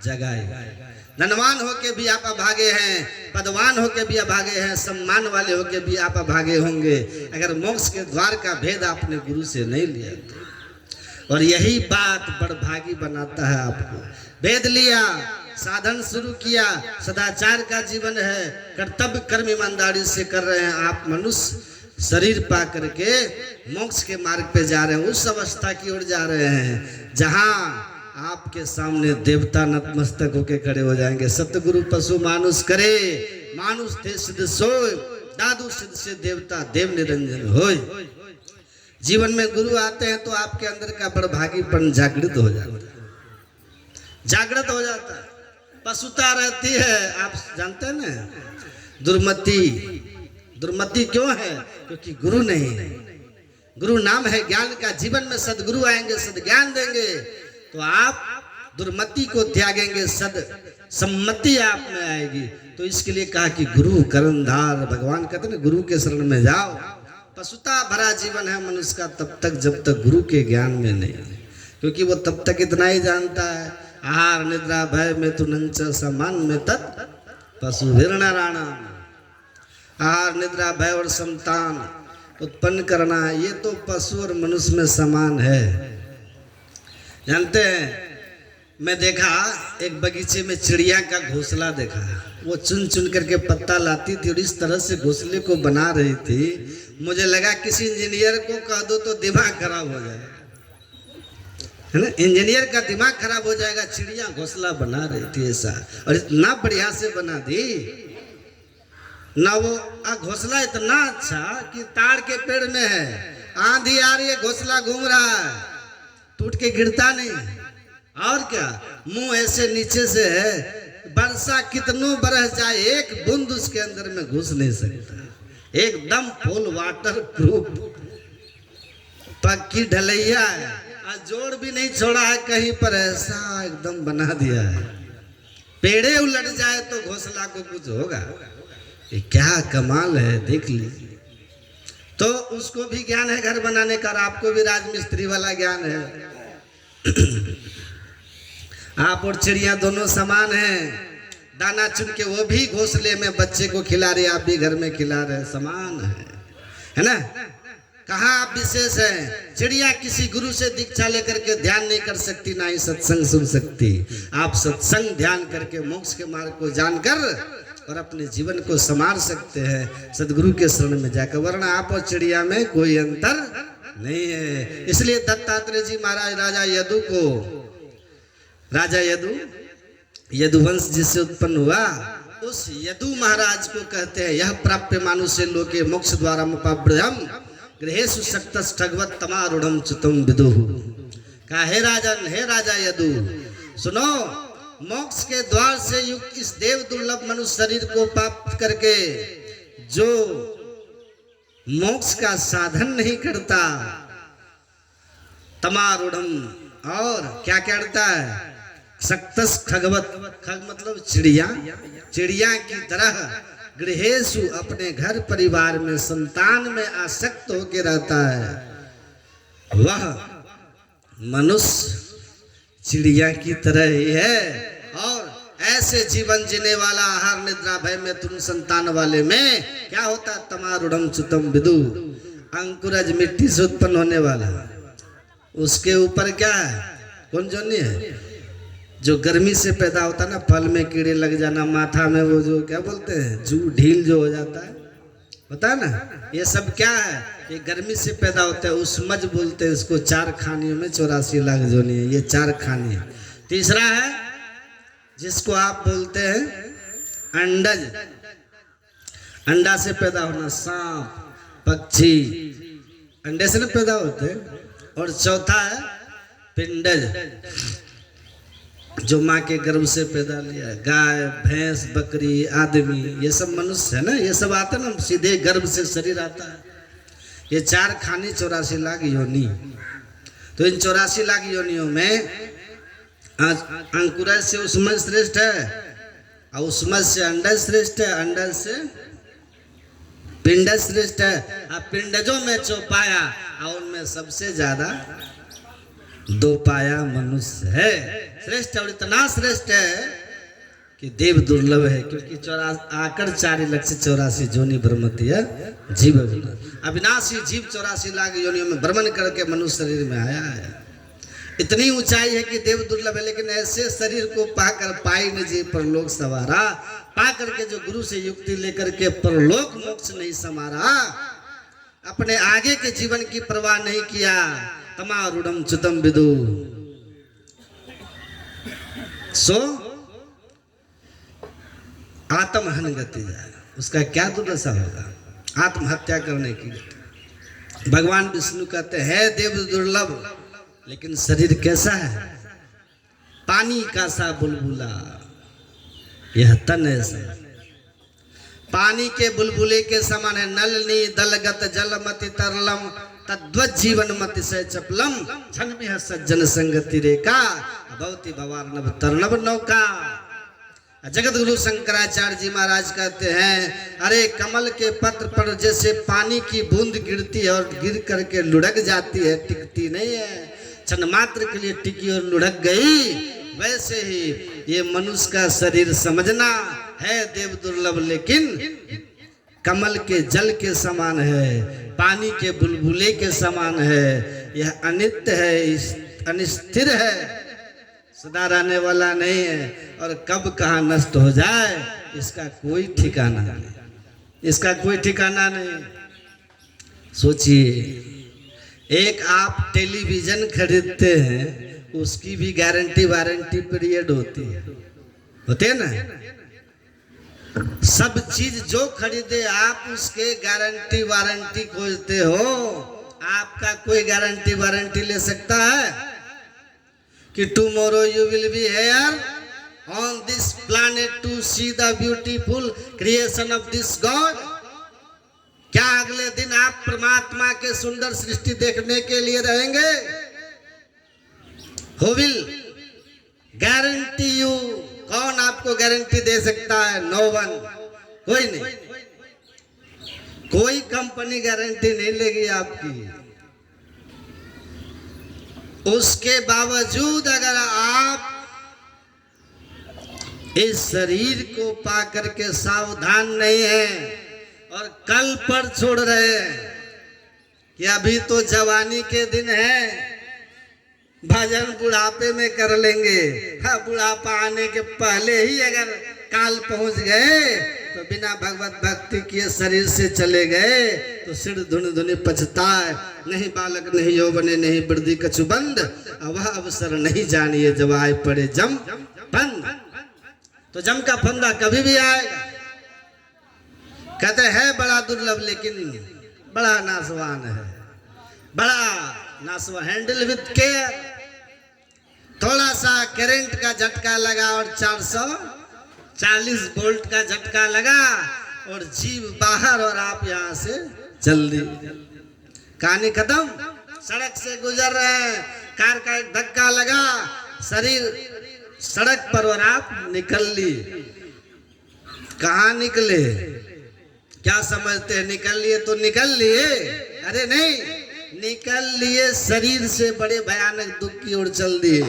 जगाए। धनवान होके भी आप अभागे हैं, पदवान होके भी अभागे हैं, सम्मान वाले होके भी आप अभागे होंगे अगर मोक्ष के द्वार का भेद आपने गुरु से नहीं लिया। और यही बात बड़भागी बनाता है आपको। भेद लिया, साधन शुरू किया, सदाचार का जीवन है, कर्तव्य कर्म ईमानदारी से कर रहे हैं, आप मनुष्य शरीर पा करके मोक्ष के मार्ग पे जा रहे हैं, उस अवस्था की ओर जा रहे हैं जहां आपके सामने देवता नतमस्तक होके खड़े हो जाएंगे। सतगुरु पशु मानुष करे, मानुष थे सिद्ध सोय, दादू सिद्ध से देवता देव निरंजन होय। जीवन में गुरु आते हैं तो आपके अंदर का बड़भागीपन जागृत हो जाता है, जागृत हो जाता है। पशुता रहती है, आप जानते हैं ना, दुर्मति। दुर्मति क्यों है? क्योंकि गुरु नहीं है। गुरु नाम है ज्ञान का। जीवन में सदगुरु आएंगे, सदज्ञान देंगे तो आप दुर्मति को त्यागेंगे, सद सम्मति आप में आएगी। तो इसके लिए कहा कि गुरु करनधार, भगवान कहते हैं ना गुरु के शरण में जाओ। पशुता भरा जीवन है मनुष्य का तब तक जब तक गुरु के ज्ञान में नहीं, क्योंकि वो तब तक इतना ही जानता है, आहार निद्रा भय में तुनंच समान में तत् पशु हिरणाराणा। आहार निद्रा भय और संतान उत्पन्न करना, ये तो पशु और मनुष्य में समान है। जानते हैं, मैं देखा एक बगीचे में चिड़िया का घोंसला देखा, वो चुन चुन करके पत्ता लाती थी और इस तरह से घोंसले को बना रही थी। मुझे लगा किसी इंजीनियर को कह दो तो दिमाग खराब हो जाएगा, है ना, इंजीनियर का दिमाग खराब हो जाएगा। चिड़िया घोंसला बना रही थी ऐसा, और इतना बढ़िया से बना दी ना। वो घोंसला इतना अच्छा कि ताड़ के पेड़ में है, आंधी आ रही है, घोंसला घूम रहा है, टूट के गिरता नहीं। और क्या, मुंह ऐसे नीचे से है, वर्षा कितनों बरस जाए एक बूंद उसके अंदर में घुस नहीं सकता। एकदम फुल वाटर प्रूफ पक्की ढलैया है, और जोड़ भी नहीं छोड़ा है कहीं पर, ऐसा एकदम बना दिया है। पेड़े उलट जाए तो घोंसला को कुछ होगा। ये क्या कमाल है, देख लीजिए। तो उसको भी ज्ञान है घर बनाने का, आपको भी राजमिस्त्री वाला ज्ञान है। आप और चिड़िया दोनों समान हैं। दाना चुन के वो भी घोंसले में बच्चे को खिला रहे, आप भी घर में खिला रहे, समान है ना। कहाँ आप विशेष हैं। चिड़िया किसी गुरु से दीक्षा लेकर के ध्यान नहीं कर सकती, ना ही सत्संग सुन सकती। आप सत्संग ध्यान करके मोक्ष के मार्ग को जानकर और अपने जीवन को संवार सकते हैं सदगुरु के शरण में जाकर, वरना आप और चिड़िया में कोई अंतर नहीं है। इसलिए दत्तात्रेय जी महाराज राजा यदुवंश जिससे उत्पन्न हुआ, उस यदु महाराज को कहते हैं, यह प्राप्य मानुष्य लोके मोक्ष द्वारा मुपाभ्रयम् गृहेषु शक्तस्थगवत् तमारूढ़ं च्युतं विदुः। कहा, हे राजन, हे राजा यदु, सुनो, मोक्ष के द्वार से युक्त इस देव दुर्लभ मनुष्य शरीर को प्राप्त करके जो मोक्ष का साधन नहीं करता, तमारूढ़ं, और क्या करता है, शक्तस खगवत, खग मतलब चिड़िया, चिड़िया की तरह गृहेषु अपने घर परिवार में संतान में आसक्त होकर रहता है। वह मनुष्य चिड़िया की तरह ही है, और ऐसे जीवन जीने वाला आहार निद्रा भय में तुम संतान वाले में क्या होता, तमारूढ़ं च्युतं विदुः, अंकुरज मिट्टी से उत्पन्न होने वाला, उसके ऊपर क्या है, कौन जोनी है, जो गर्मी से पैदा होता है ना, फल में कीड़े लग जाना, माथा में वो जो क्या बोलते हैं, जू ढील जो हो जाता है, पता है ना, ये सब क्या है, ये गर्मी से पैदा होता है। उसमज बोलते हैं इसको। 4 खानियों में 84 लाख जोनी है, ये 4 खानी है। तीसरा है जिसको आप बोलते हैं अंडज, अंडा से पैदा होना, सांप, पक्षी अंडे से ना पैदा होते हैं। और चौथा है पिंडज, जो माँ के गर्भ से पैदा लिया, गाय, भैंस, बकरी, आदमी, ये सब मनुष्य है ना, ये सब आता है ना, सीधे गर्भ से शरीर आता है। ये 4 खानी 84 लाख योनि। तो इन 84 लाख योनियों में अंकुरज से उसमज श्रेष्ठ है, और उसमज से अंडज श्रेष्ठ है, अंडज से पिंडज श्रेष्ठ है। अब पिंडजों में चौपाया, और उनमें सबसे ज्यादा 2 पाया मनुष्य है श्रेष्ठ, और इतना श्रेष्ठ है कि देव दुर्लभ है, क्योंकि आकर 4,84,000 जोनि भ्रमती है जीव अविनाशी जीव 84 लाख योनियों में भ्रमण करके मनुष्य शरीर में आया है। इतनी ऊंचाई है कि देव दुर्लभ है, लेकिन ऐसे शरीर को पाकर पाई न जी परलोक सवारा, पा करके जो गुरु से युक्ति लेकर के परलोक मोक्ष नहीं समारा, अपने आगे के जीवन की परवाह नहीं किया, तमारूढ़ं च्युतं विदुः। सो आत्महन गति जाए, उसका क्या दुर्दशा होगा, आत्महत्या करने की। भगवान विष्णु कहते हैं, देव दुर्लभ, लेकिन शरीर कैसा है, पानी का सा बुलबुला, यह तन ऐसा पानी के बुलबुले के समान है। नलनी दलगत जलमति तरलम तद्वत जीवन मति से चपलम, छन में सज्जन संगति रेखा भवती भवार्णव तरनव नौका। जगत गुरु शंकराचार्य जी महाराज कहते हैं, अरे कमल के पत्र पर जैसे पानी की बूंद गिरती है और गिर करके लुढ़क जाती है, टिकती नहीं है, क्षण मात्र के लिए टिकी और लुढ़क गई, वैसे ही ये मनुष्य का शरीर समझना है देव दुर्लभ, लेकिन कमल के जल के समान है, पानी के बुलबुले के समान है। यह अनित्य है, अनिस्थिर है, सदा रहने वाला नहीं है, और कब कहाँ नष्ट हो जाए इसका कोई ठिकाना नहीं, इसका कोई ठिकाना नहीं। सोचिए, एक आप टेलीविजन खरीदते हैं, उसकी भी गारंटी वारंटी पीरियड होती है, होते है ना। सब चीज जो खरीदे आप उसके गारंटी वारंटी खोजते हो, आपका कोई गारंटी वारंटी ले सकता है? कि tomorrow you will be here on this planet to see the beautiful creation of this god. क्या अगले दिन आप परमात्मा के सुंदर सृष्टि देखने के लिए रहेंगे? Who will guarantee you? कौन आपको गारंटी दे सकता है? नो वन, कोई नहीं। कोई कंपनी गारंटी नहीं लेगी आपकी। उसके बावजूद अगर आप इस शरीर को पा करके सावधान नहीं है और कल पर छोड़ रहे हैं कि अभी तो जवानी के दिन है, भजन बुढ़ापे में कर लेंगे। हाँ, बुढ़ापा आने के पहले ही अगर काल पहुंच गए तो बिना भगवत भक्ति किए शरीर से चले गए तो सिर धुन धुनि पछताए। नहीं बालक नहीं यौवने नहीं वृद्धि कछु बंद, वह अवसर नहीं जानिए जब आए पड़े जम बंद। तो जम का फंदा कभी भी आएगा। कहते हैं बड़ा दुर्लभ लेकिन बड़ा नासवान है, बड़ा नासवान। Handle with care. थोड़ा सा करंट का झटका लगा और 440 वोल्ट का झटका लगा और जीव बाहर और आप यहां से चल दी। कहानी खत्म। सड़क से गुजर रहे हैं, कार का एक धक्का लगा, शरीर सड़क पर और आप निकल लिए। कहां निकले? क्या समझते हैं? निकल लिए तो निकल लिए? अरे नहीं, निकल लिए शरीर से बड़े भयानक दुख की ओर चल दिए।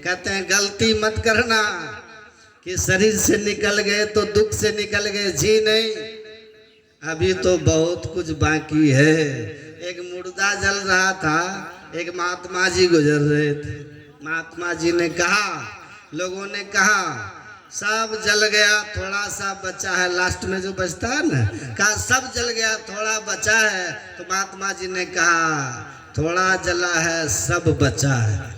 कहते हैं गलती मत करना कि शरीर से निकल गए तो दुख से निकल गए। जी नहीं, अभी तो बहुत कुछ बाकी है। एक मुर्दा जल रहा था, एक महात्मा जी गुजर रहे थे। महात्मा जी ने कहा, लोगों ने कहा सब जल गया, थोड़ा सा बचा है। लास्ट में जो बचता है ना, कहा सब जल गया, थोड़ा बचा है। तो महात्मा जी ने कहा थोड़ा जला है, सब बचा है।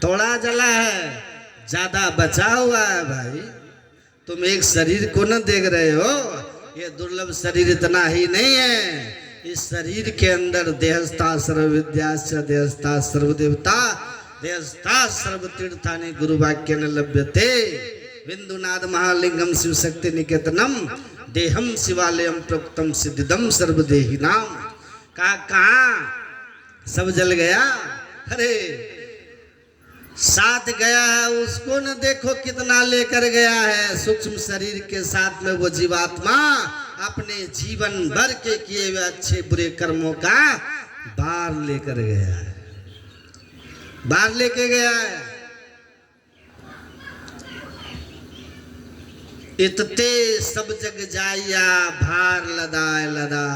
थोड़ा जला है, ज्यादा बचा हुआ है। भाई तुम एक शरीर को न देख रहे हो, ये दुर्लभ शरीर इतना ही नहीं है। इस शरीर के अंदर देहस्था सर्वविद्याश्च देहस्था सर्वदेवता देहस्था सर्वतीर्थानि गुरुवाक्येन लभ्यते। बिंदुनाद महालिंगम शिव शक्ति निकेतनम देहम शिवालयम प्रोक्तम सिद्धिदम सर्वदेहिनाम। कहाँ सब जल गया? अरे साथ गया है, उसको न देखो कितना लेकर गया है। सूक्ष्म शरीर के साथ में वो जीवात्मा अपने जीवन भर के किए हुए अच्छे बुरे कर्मों का भार लेकर गया है, बाहर लेके गया है। इतते सब जग जाइया भार लदाए लदा।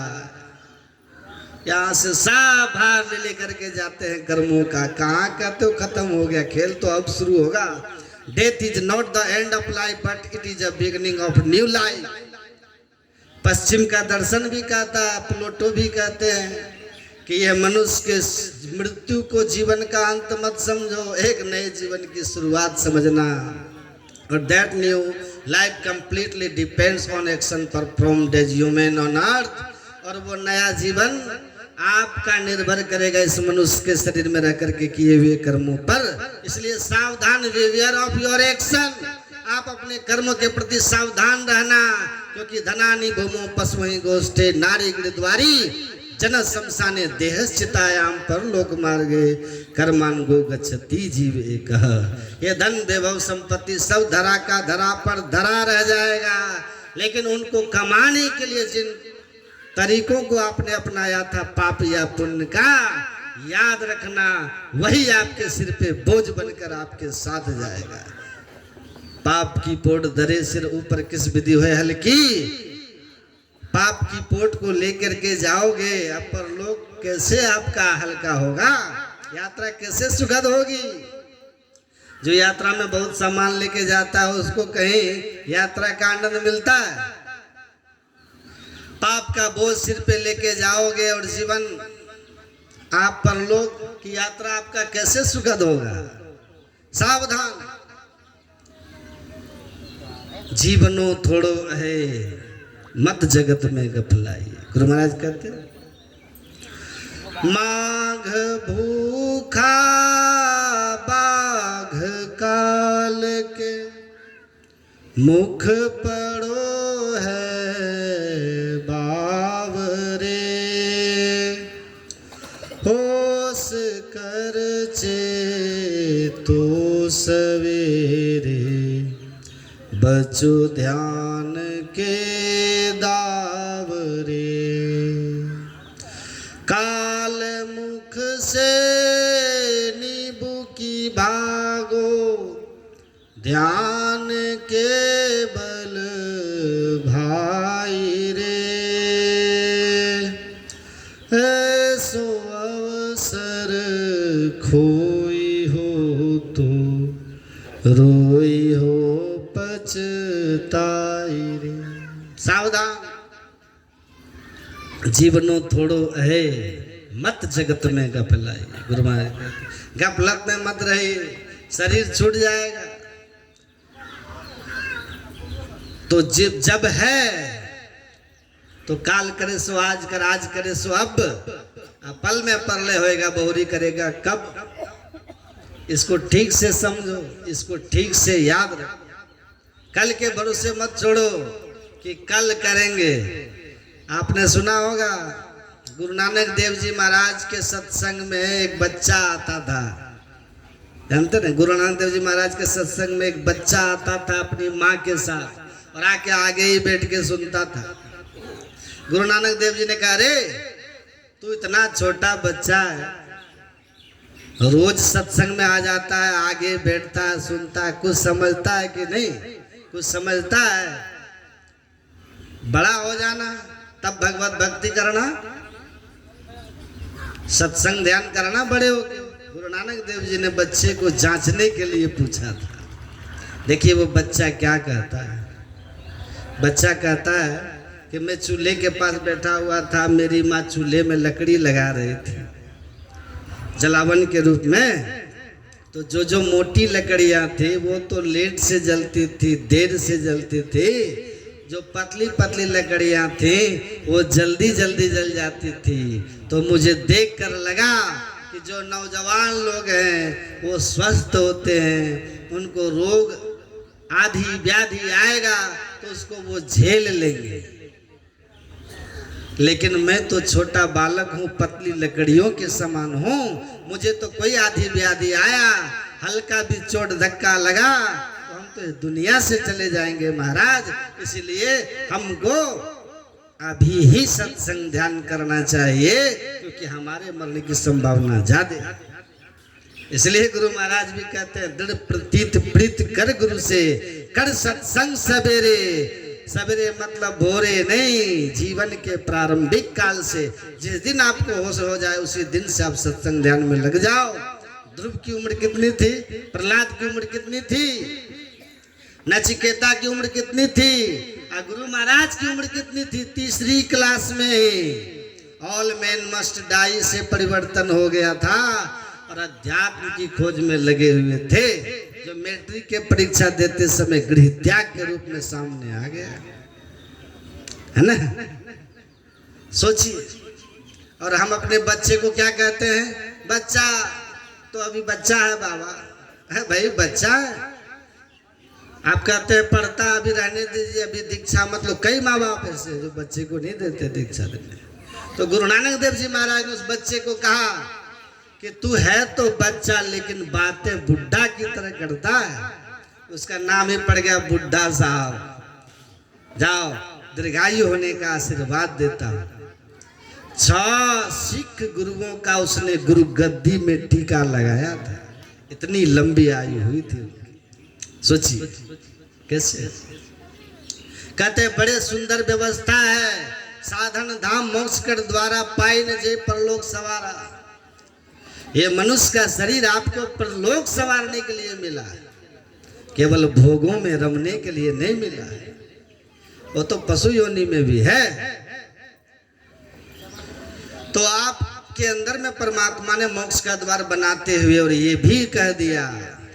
यहाँ से सब भार ले लेकर के जाते हैं कर्मों का। कहाँ कहते हो खत्म हो गया खेल, तो अब शुरू होगा। Death is not the end of life but it is a beginning of new life. पश्चिम का दर्शन भी कहता है, प्लेटो भी कहते हैं कि यह मनुष्य के मृत्यु को जीवन का अंत मत समझो, एक नए जीवन की शुरुआत समझना। और that new life completely depends on action performed as human on earth. और वो नया जीवन आपका निर्भर करेगा इस मनुष्य के शरीर में रह करके किए हुए कर्मों पर। इसलिए सावधान, वेवियर ऑफ योर एक्शन। आप अपने कर्मों के प्रति सावधान रहना, क्योंकि धनानि भूमो पशुहि गोष्ठे नारी गृद्वारी जन शमशाने देहश्चितायाम पर लोक मार्गे कर्मान गो गच्छति जीव एक। ये धन वैभव संपत्ति सब धरा का धरा पर धरा रह जाएगा, लेकिन उनको कमाने के लिए जिन तरीकों को आपने अपनाया था पाप या पुण्य का, याद रखना वही आपके सिर पे बोझ बनकर आपके साथ जाएगा। पाप की पोट धरे सिर ऊपर किस विधि है हल्की। पाप की पोट को लेकर के जाओगे, अब पर लोग कैसे आपका हल्का होगा? यात्रा कैसे सुखद होगी? जो यात्रा में बहुत सामान लेके जाता है उसको कहीं यात्रा का आनंद मिलता है? पाप का बोझ सिर पे लेके जाओगे और जीवन आप पर लोग की यात्रा आपका कैसे सुखद होगा? सावधान, जीवनो थोड़ो है मत जगत में गफलाई। गुरु महाराज कहते माघ भूखा बा मुख पड़ो है बावरे, होश कर चे तो सवेरे, बचो ध्यान के दावरे। काल मुख से नींबू की भागो, ध्यान के बल भाई रे, ऐसो अवसर खोई हो तो रोई हो पछताई रे। सावधान जीवनो थोड़ो है, मत जगत में गपलाई। गुरु महाराज गपलत में मत रही, शरीर छूट जाएगा। तो जब है तो काल करे सो आज कर, आज करे सो अब पल में परले होएगा, बहुरी करेगा कब। इसको ठीक से समझो, इसको ठीक से याद रखो। कल के भरोसे मत छोड़ो कि कल करेंगे। आपने सुना होगा गुरु नानक देव जी महाराज के सत्संग में एक बच्चा आता था, जानते ना? गुरु नानक देव जी महाराज के सत्संग में एक बच्चा आता था अपनी माँ के साथ और आके आगे ही बैठ के सुनता था। गुरु नानक देव जी ने कहा, रे तू इतना छोटा बच्चा है, रोज सत्संग में आ जाता है, आगे बैठता है, सुनता है, कुछ समझता है कि नहीं? कुछ समझता है? बड़ा हो जाना तब भगवत भक्ति करना, सत्संग ध्यान करना बड़े हो गए। गुरु नानक देव जी ने बच्चे को जांचने के लिए पूछा था। देखिए वो बच्चा क्या कहता है। बच्चा कहता है कि मैं चूल्हे के पास बैठा हुआ था, मेरी माँ चूल्हे में लकड़ी लगा रही थी जलावन के रूप में। तो जो मोटी लकड़ियाँ थी वो तो लेट से जलती थी, देर से जलती थी। जो पतली पतली लकड़ियाँ थी वो जल्दी जल्दी जल जाती थी। तो मुझे देखकर लगा कि जो नौजवान लोग हैं वो स्वस्थ होते हैं, उनको रोग आदि व्याधि आएगा तो उसको वो झेल लेंगे, लेकिन मैं तो छोटा बालक हूँ, पतली लकड़ियों के समान हूँ, मुझे तो कोई आधी व्याधि आया, हल्का भी चोट धक्का लगा तो हम तो दुनिया से चले जाएंगे महाराज। इसलिए हमको अभी ही सत्संग ध्यान करना चाहिए, क्योंकि हमारे मरने की संभावना ज्यादा। इसलिए गुरु महाराज भी कहते हैं, दृढ़ प्रतीत प्रीत कर गुरु से, कर सत्संग सवेरे। सवेरे मतलब भोरे नहीं, जीवन के प्रारंभिक काल से। जिस दिन आपको होश हो जाए उसी दिन से आप सत्संग ध्यान में लग जाओ। ध्रुव की उम्र कितनी थी? प्रहलाद की उम्र कितनी थी? नचिकेता की उम्र कितनी थी? और गुरु महाराज की उम्र कितनी थी? तीसरी क्लास में ऑल मैन मस्ट डाई से परिवर्तन हो गया था और अध्यात्म की खोज में लगे हुए थे, जो मैट्रिक के परीक्षा देते समय गृह त्याग के रूप में सामने आ गया, है ना? सोचिए। और हम अपने बच्चे को क्या कहते हैं? बच्चा तो अभी बच्चा है बाबा, है भाई बच्चा है। आप कहते हैं पढ़ता, अभी रहने दीजिए, अभी दीक्षा मत लो। कई माँ बाप ऐसे जो बच्चे को नहीं देते दीक्षा देने। तो गुरु नानक देव जी महाराज ने उस बच्चे को कहा कि तू है तो बच्चा लेकिन बातें बुढ़ा की तरह करता है। उसका नाम ही पड़ गया बुढ़ा साहब। जाओ, दीर्घायु होने का आशीर्वाद देता हूं। 6 सिख गुरुओं का उसने गुरु गद्दी में टीका लगाया था, इतनी लंबी आयु हुई थी। सोचिए कैसे। कहते बड़े सुंदर व्यवस्था है, साधन धाम मोक्ष कर द्वारा पाई न जे परलोक सवारा। ये मनुष्य का शरीर आपको परलोक संवारने के लिए मिला है, केवल भोगों में रमने के लिए नहीं मिला है। वो तो पशु योनि में भी है। तो आपके अंदर में परमात्मा ने मोक्ष का द्वार बनाते हुए और ये भी कह दिया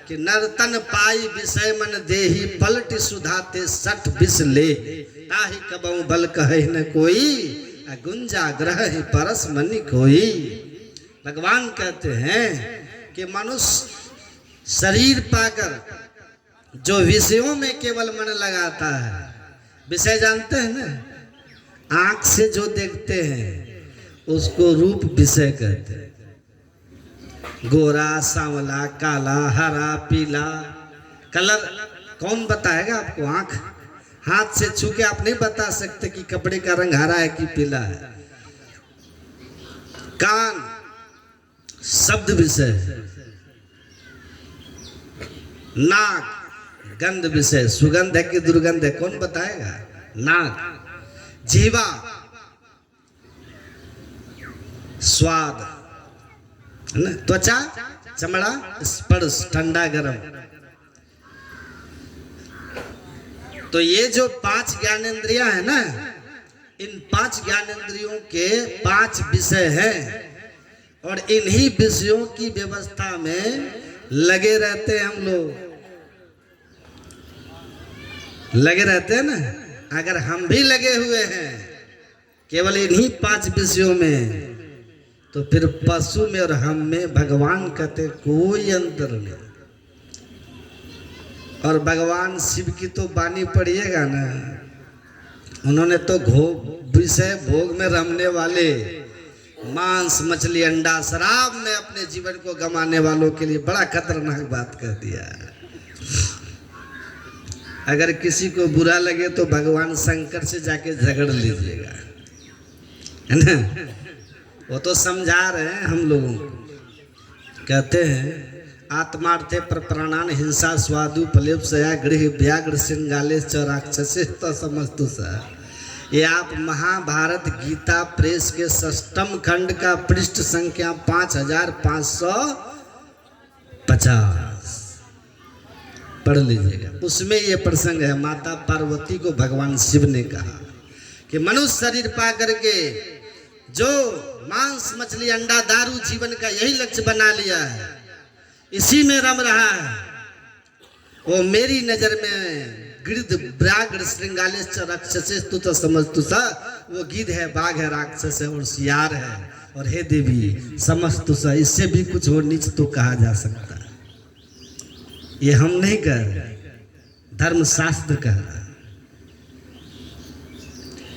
कि नर्तन पाई विषय मन देही, पलट सुधाते सठ विष ले, ताहि कबहु बल कहे न कोई, गुंजा ग्रह परस मनि कोई। भगवान कहते हैं कि मनुष्य शरीर पाकर जो विषयों में केवल मन लगाता है, विषय जानते हैं ना, आंख से जो देखते हैं उसको रूप विषय कहते हैं। गोरा, सांवला, काला, हरा, पीला, कलर कौन बताएगा आपको? आंख हाथ से छू के आप नहीं बता सकते कि कपड़े का रंग हरा है कि पीला है। कान शब्द विषय, नाक गंध विषय, सुगंध है कि दुर्गंध है कौन बताएगा? नाक। जीवा स्वाद है ना, त्वचा चमड़ा स्पर्श ठंडा गरम। तो ये जो 5 ज्ञानेंद्रियां है ना, इन 5 ज्ञानेंद्रियों के 5 विषय हैं और इन्हीं विषयों की व्यवस्था में लगे रहते हैं हम लोग, लगे रहते हैं ना। अगर हम भी लगे हुए हैं केवल इन्हीं 5 विषयों में, तो फिर पशु में और हम में भगवान कहते कोई अंतर नहीं। और भगवान शिव की तो बानी पढ़िएगा ना, उन्होंने तो विषय भोग में रमने वाले, मांस मछली अंडा शराब में अपने जीवन को गंवाने वालों के लिए बड़ा खतरनाक बात कह दिया। अगर किसी को बुरा लगे तो भगवान शंकर से जाके झगड़ लीजिएगा, है ना। वो तो समझा रहे हैं हम लोगों को। कहते हैं आत्मार्थे पर प्राणान हिंसा स्वादु फलेप्सया गृह व्याघ्र सिंगाले च राक्षसे तो समस्तु सा। ये आप महाभारत गीता प्रेस के 6म खंड का पृष्ठ संख्या 5550 पढ़ लीजिएगा। उसमें ये प्रसंग है, माता पार्वती को भगवान शिव ने कहा कि मनुष्य शरीर पा करके जो मांस मछली अंडा दारू जीवन का यही लक्ष्य बना लिया है, इसी में रम रहा है, वो मेरी नजर में गिद्ध व्याघ्र श्रृंगालेश राक्षसे तू तो समझ तू सा, वो गिद्ध है, बाघ है, राक्षस है और सियार है, और हे देवी समझ तू सा। इससे भी कुछ और नीच तो कहा जा सकता है। ये हम नहीं कह रहे, धर्मशास्त्र कह रहा है।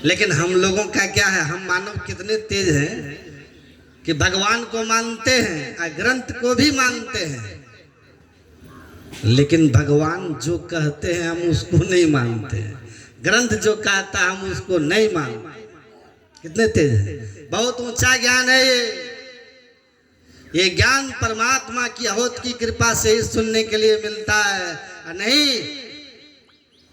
लेकिन हम लोगों का क्या है, हम मानव कितने तेज हैं कि भगवान को मानते हैं और ग्रंथ को भी मानते हैं, लेकिन भगवान जो कहते हैं हम उसको नहीं मानते हैं, ग्रंथ जो कहता है हम उसको नहीं मानते। कितने तेज है, बहुत ऊंचा ज्ञान है ये ज्ञान परमात्मा की अहोत की कृपा से ही सुनने के लिए मिलता है। नहीं,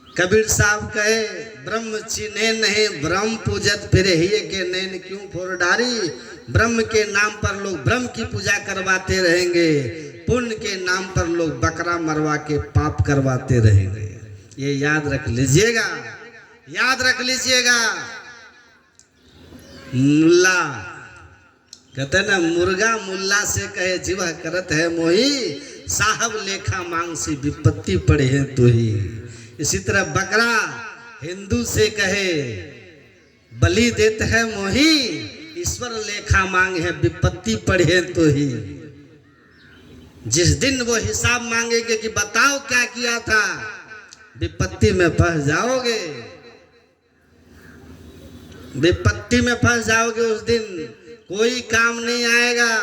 कबीर साहब कहे ब्रह्म चीने नहीं ब्रह्म पूजत फिरे ही के नैन क्यों फोर डारी। ब्रह्म के नाम पर लोग ब्रह्म की पूजा करवाते रहेंगे, पुण्य के नाम पर लोग बकरा मरवा के पाप करवाते रहेंगे। ये याद रख लीजिएगा, याद रख लीजिएगा। मुल्ला कहते ना, मुर्गा मुल्ला से कहे जीवा करत है मोही, साहब लेखा मांगसी विपत्ति पड़े हैं तो ही। इसी तरह बकरा हिंदू से कहे बलि देते है मोही, ईश्वर लेखा मांगे है विपत्ति पड़े हैं तो ही। जिस दिन वो हिसाब मांगेंगे कि बताओ क्या किया था, विपत्ति में फंस जाओगे, विपत्ति में फंस जाओगे। उस दिन कोई काम नहीं आएगा,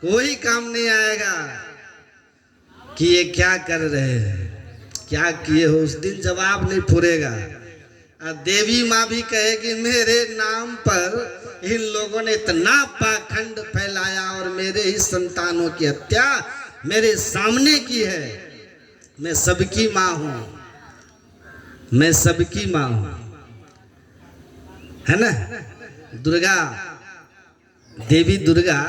कोई काम नहीं आएगा कि ये क्या कर रहे हैं, क्या किए हो, उस दिन जवाब नहीं फुरेगा। देवी माँ भी कहेगी मेरे नाम पर इन लोगों ने इतना पाखंड फैलाया और मेरे ही संतानों की हत्या मेरे सामने की है। मैं सबकी माँ हूँ, मैं सबकी माँ हूँ, है ना। दुर्गा देवी दुर्गा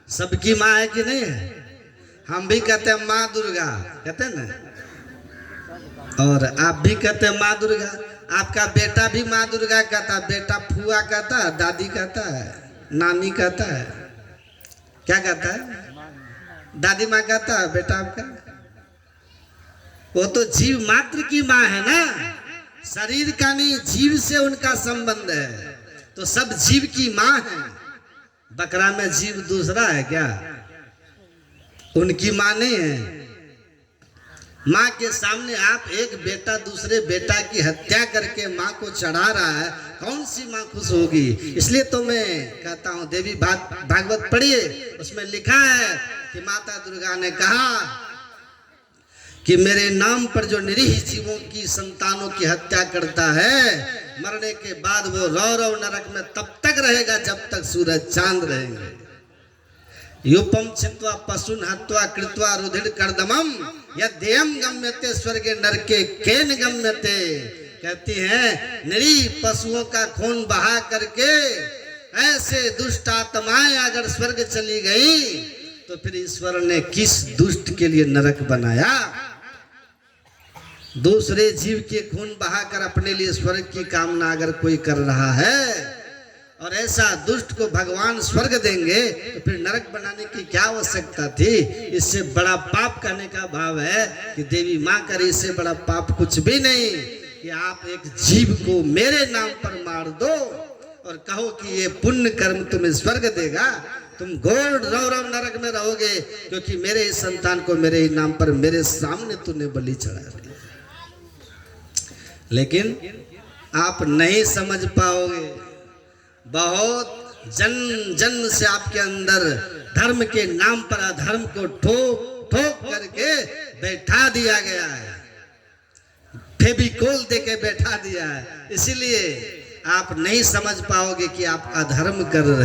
सबकी माँ है कि नहीं है? हम भी कहते हैं माँ दुर्गा, कहते हैं ना, और आप भी कहते हैं माँ दुर्गा। आपका बेटा भी माँ दुर्गा कहता है, बेटा फुआ कहता है, दादी कहता है, नानी कहता है, क्या कहता है? दादी माँ कहता है बेटा आपका। वो तो जीव मात्र की माँ है ना, शरीर का नहीं, जीव से उनका संबंध है। तो सब जीव की माँ है। बकरा में जीव दूसरा है क्या? उनकी माँ नहीं है। माँ के सामने आप एक बेटा दूसरे बेटा की हत्या करके माँ को चढ़ा रहा है, कौन सी माँ खुश होगी। इसलिए तो मैं कहता हूँ देवी भागवत पढ़िए, उसमें लिखा है कि माता दुर्गा ने कहा कि मेरे नाम पर जो निरीह जीवों की संतानों की हत्या करता है, मरने के बाद वो रौरव नरक में तब तक रहेगा जब तक सूरज चांद रहेंगे। युपम छित्वा पशुन हत्वा कृत्वा रुधिर कर्दमम यद्यम गम्यते स्वर्गे नरके केन गम्यते। कहती हैं निरीह पशुओं का खून बहा करके ऐसे दुष्ट आत्माएं अगर स्वर्ग चली गई तो फिर ईश्वर ने किस दुष्ट के लिए नरक बनाया। दूसरे जीव के खून बहाकर अपने लिए स्वर्ग की कामना अगर कोई कर रहा है और ऐसा दुष्ट को भगवान स्वर्ग देंगे तो फिर नरक बनाने की क्या आवश्यकता थी। इससे बड़ा पाप करने का भाव है कि देवी माँ करे, इससे बड़ा पाप कुछ भी नहीं कि आप एक जीव को मेरे नाम पर मार दो और कहो कि ये पुण्य कर्म तुम्हें स्वर्ग देगा, तुम घोर रौरव नरक में रहोगे क्योंकि मेरे इस संतान को मेरे ही नाम पर मेरे सामने तूने बलि चढ़ा। लेकिन आप नहीं समझ पाओगे, बहुत जन्म से आपके अंदर धर्म के नाम पर अधर्म को ठोक ठोक करके बैठा दिया गया है, फेविकोल देके बैठा दिया है। इसीलिए आप नहीं समझ पाओगे कि आप अधर्म कर रहे हैं।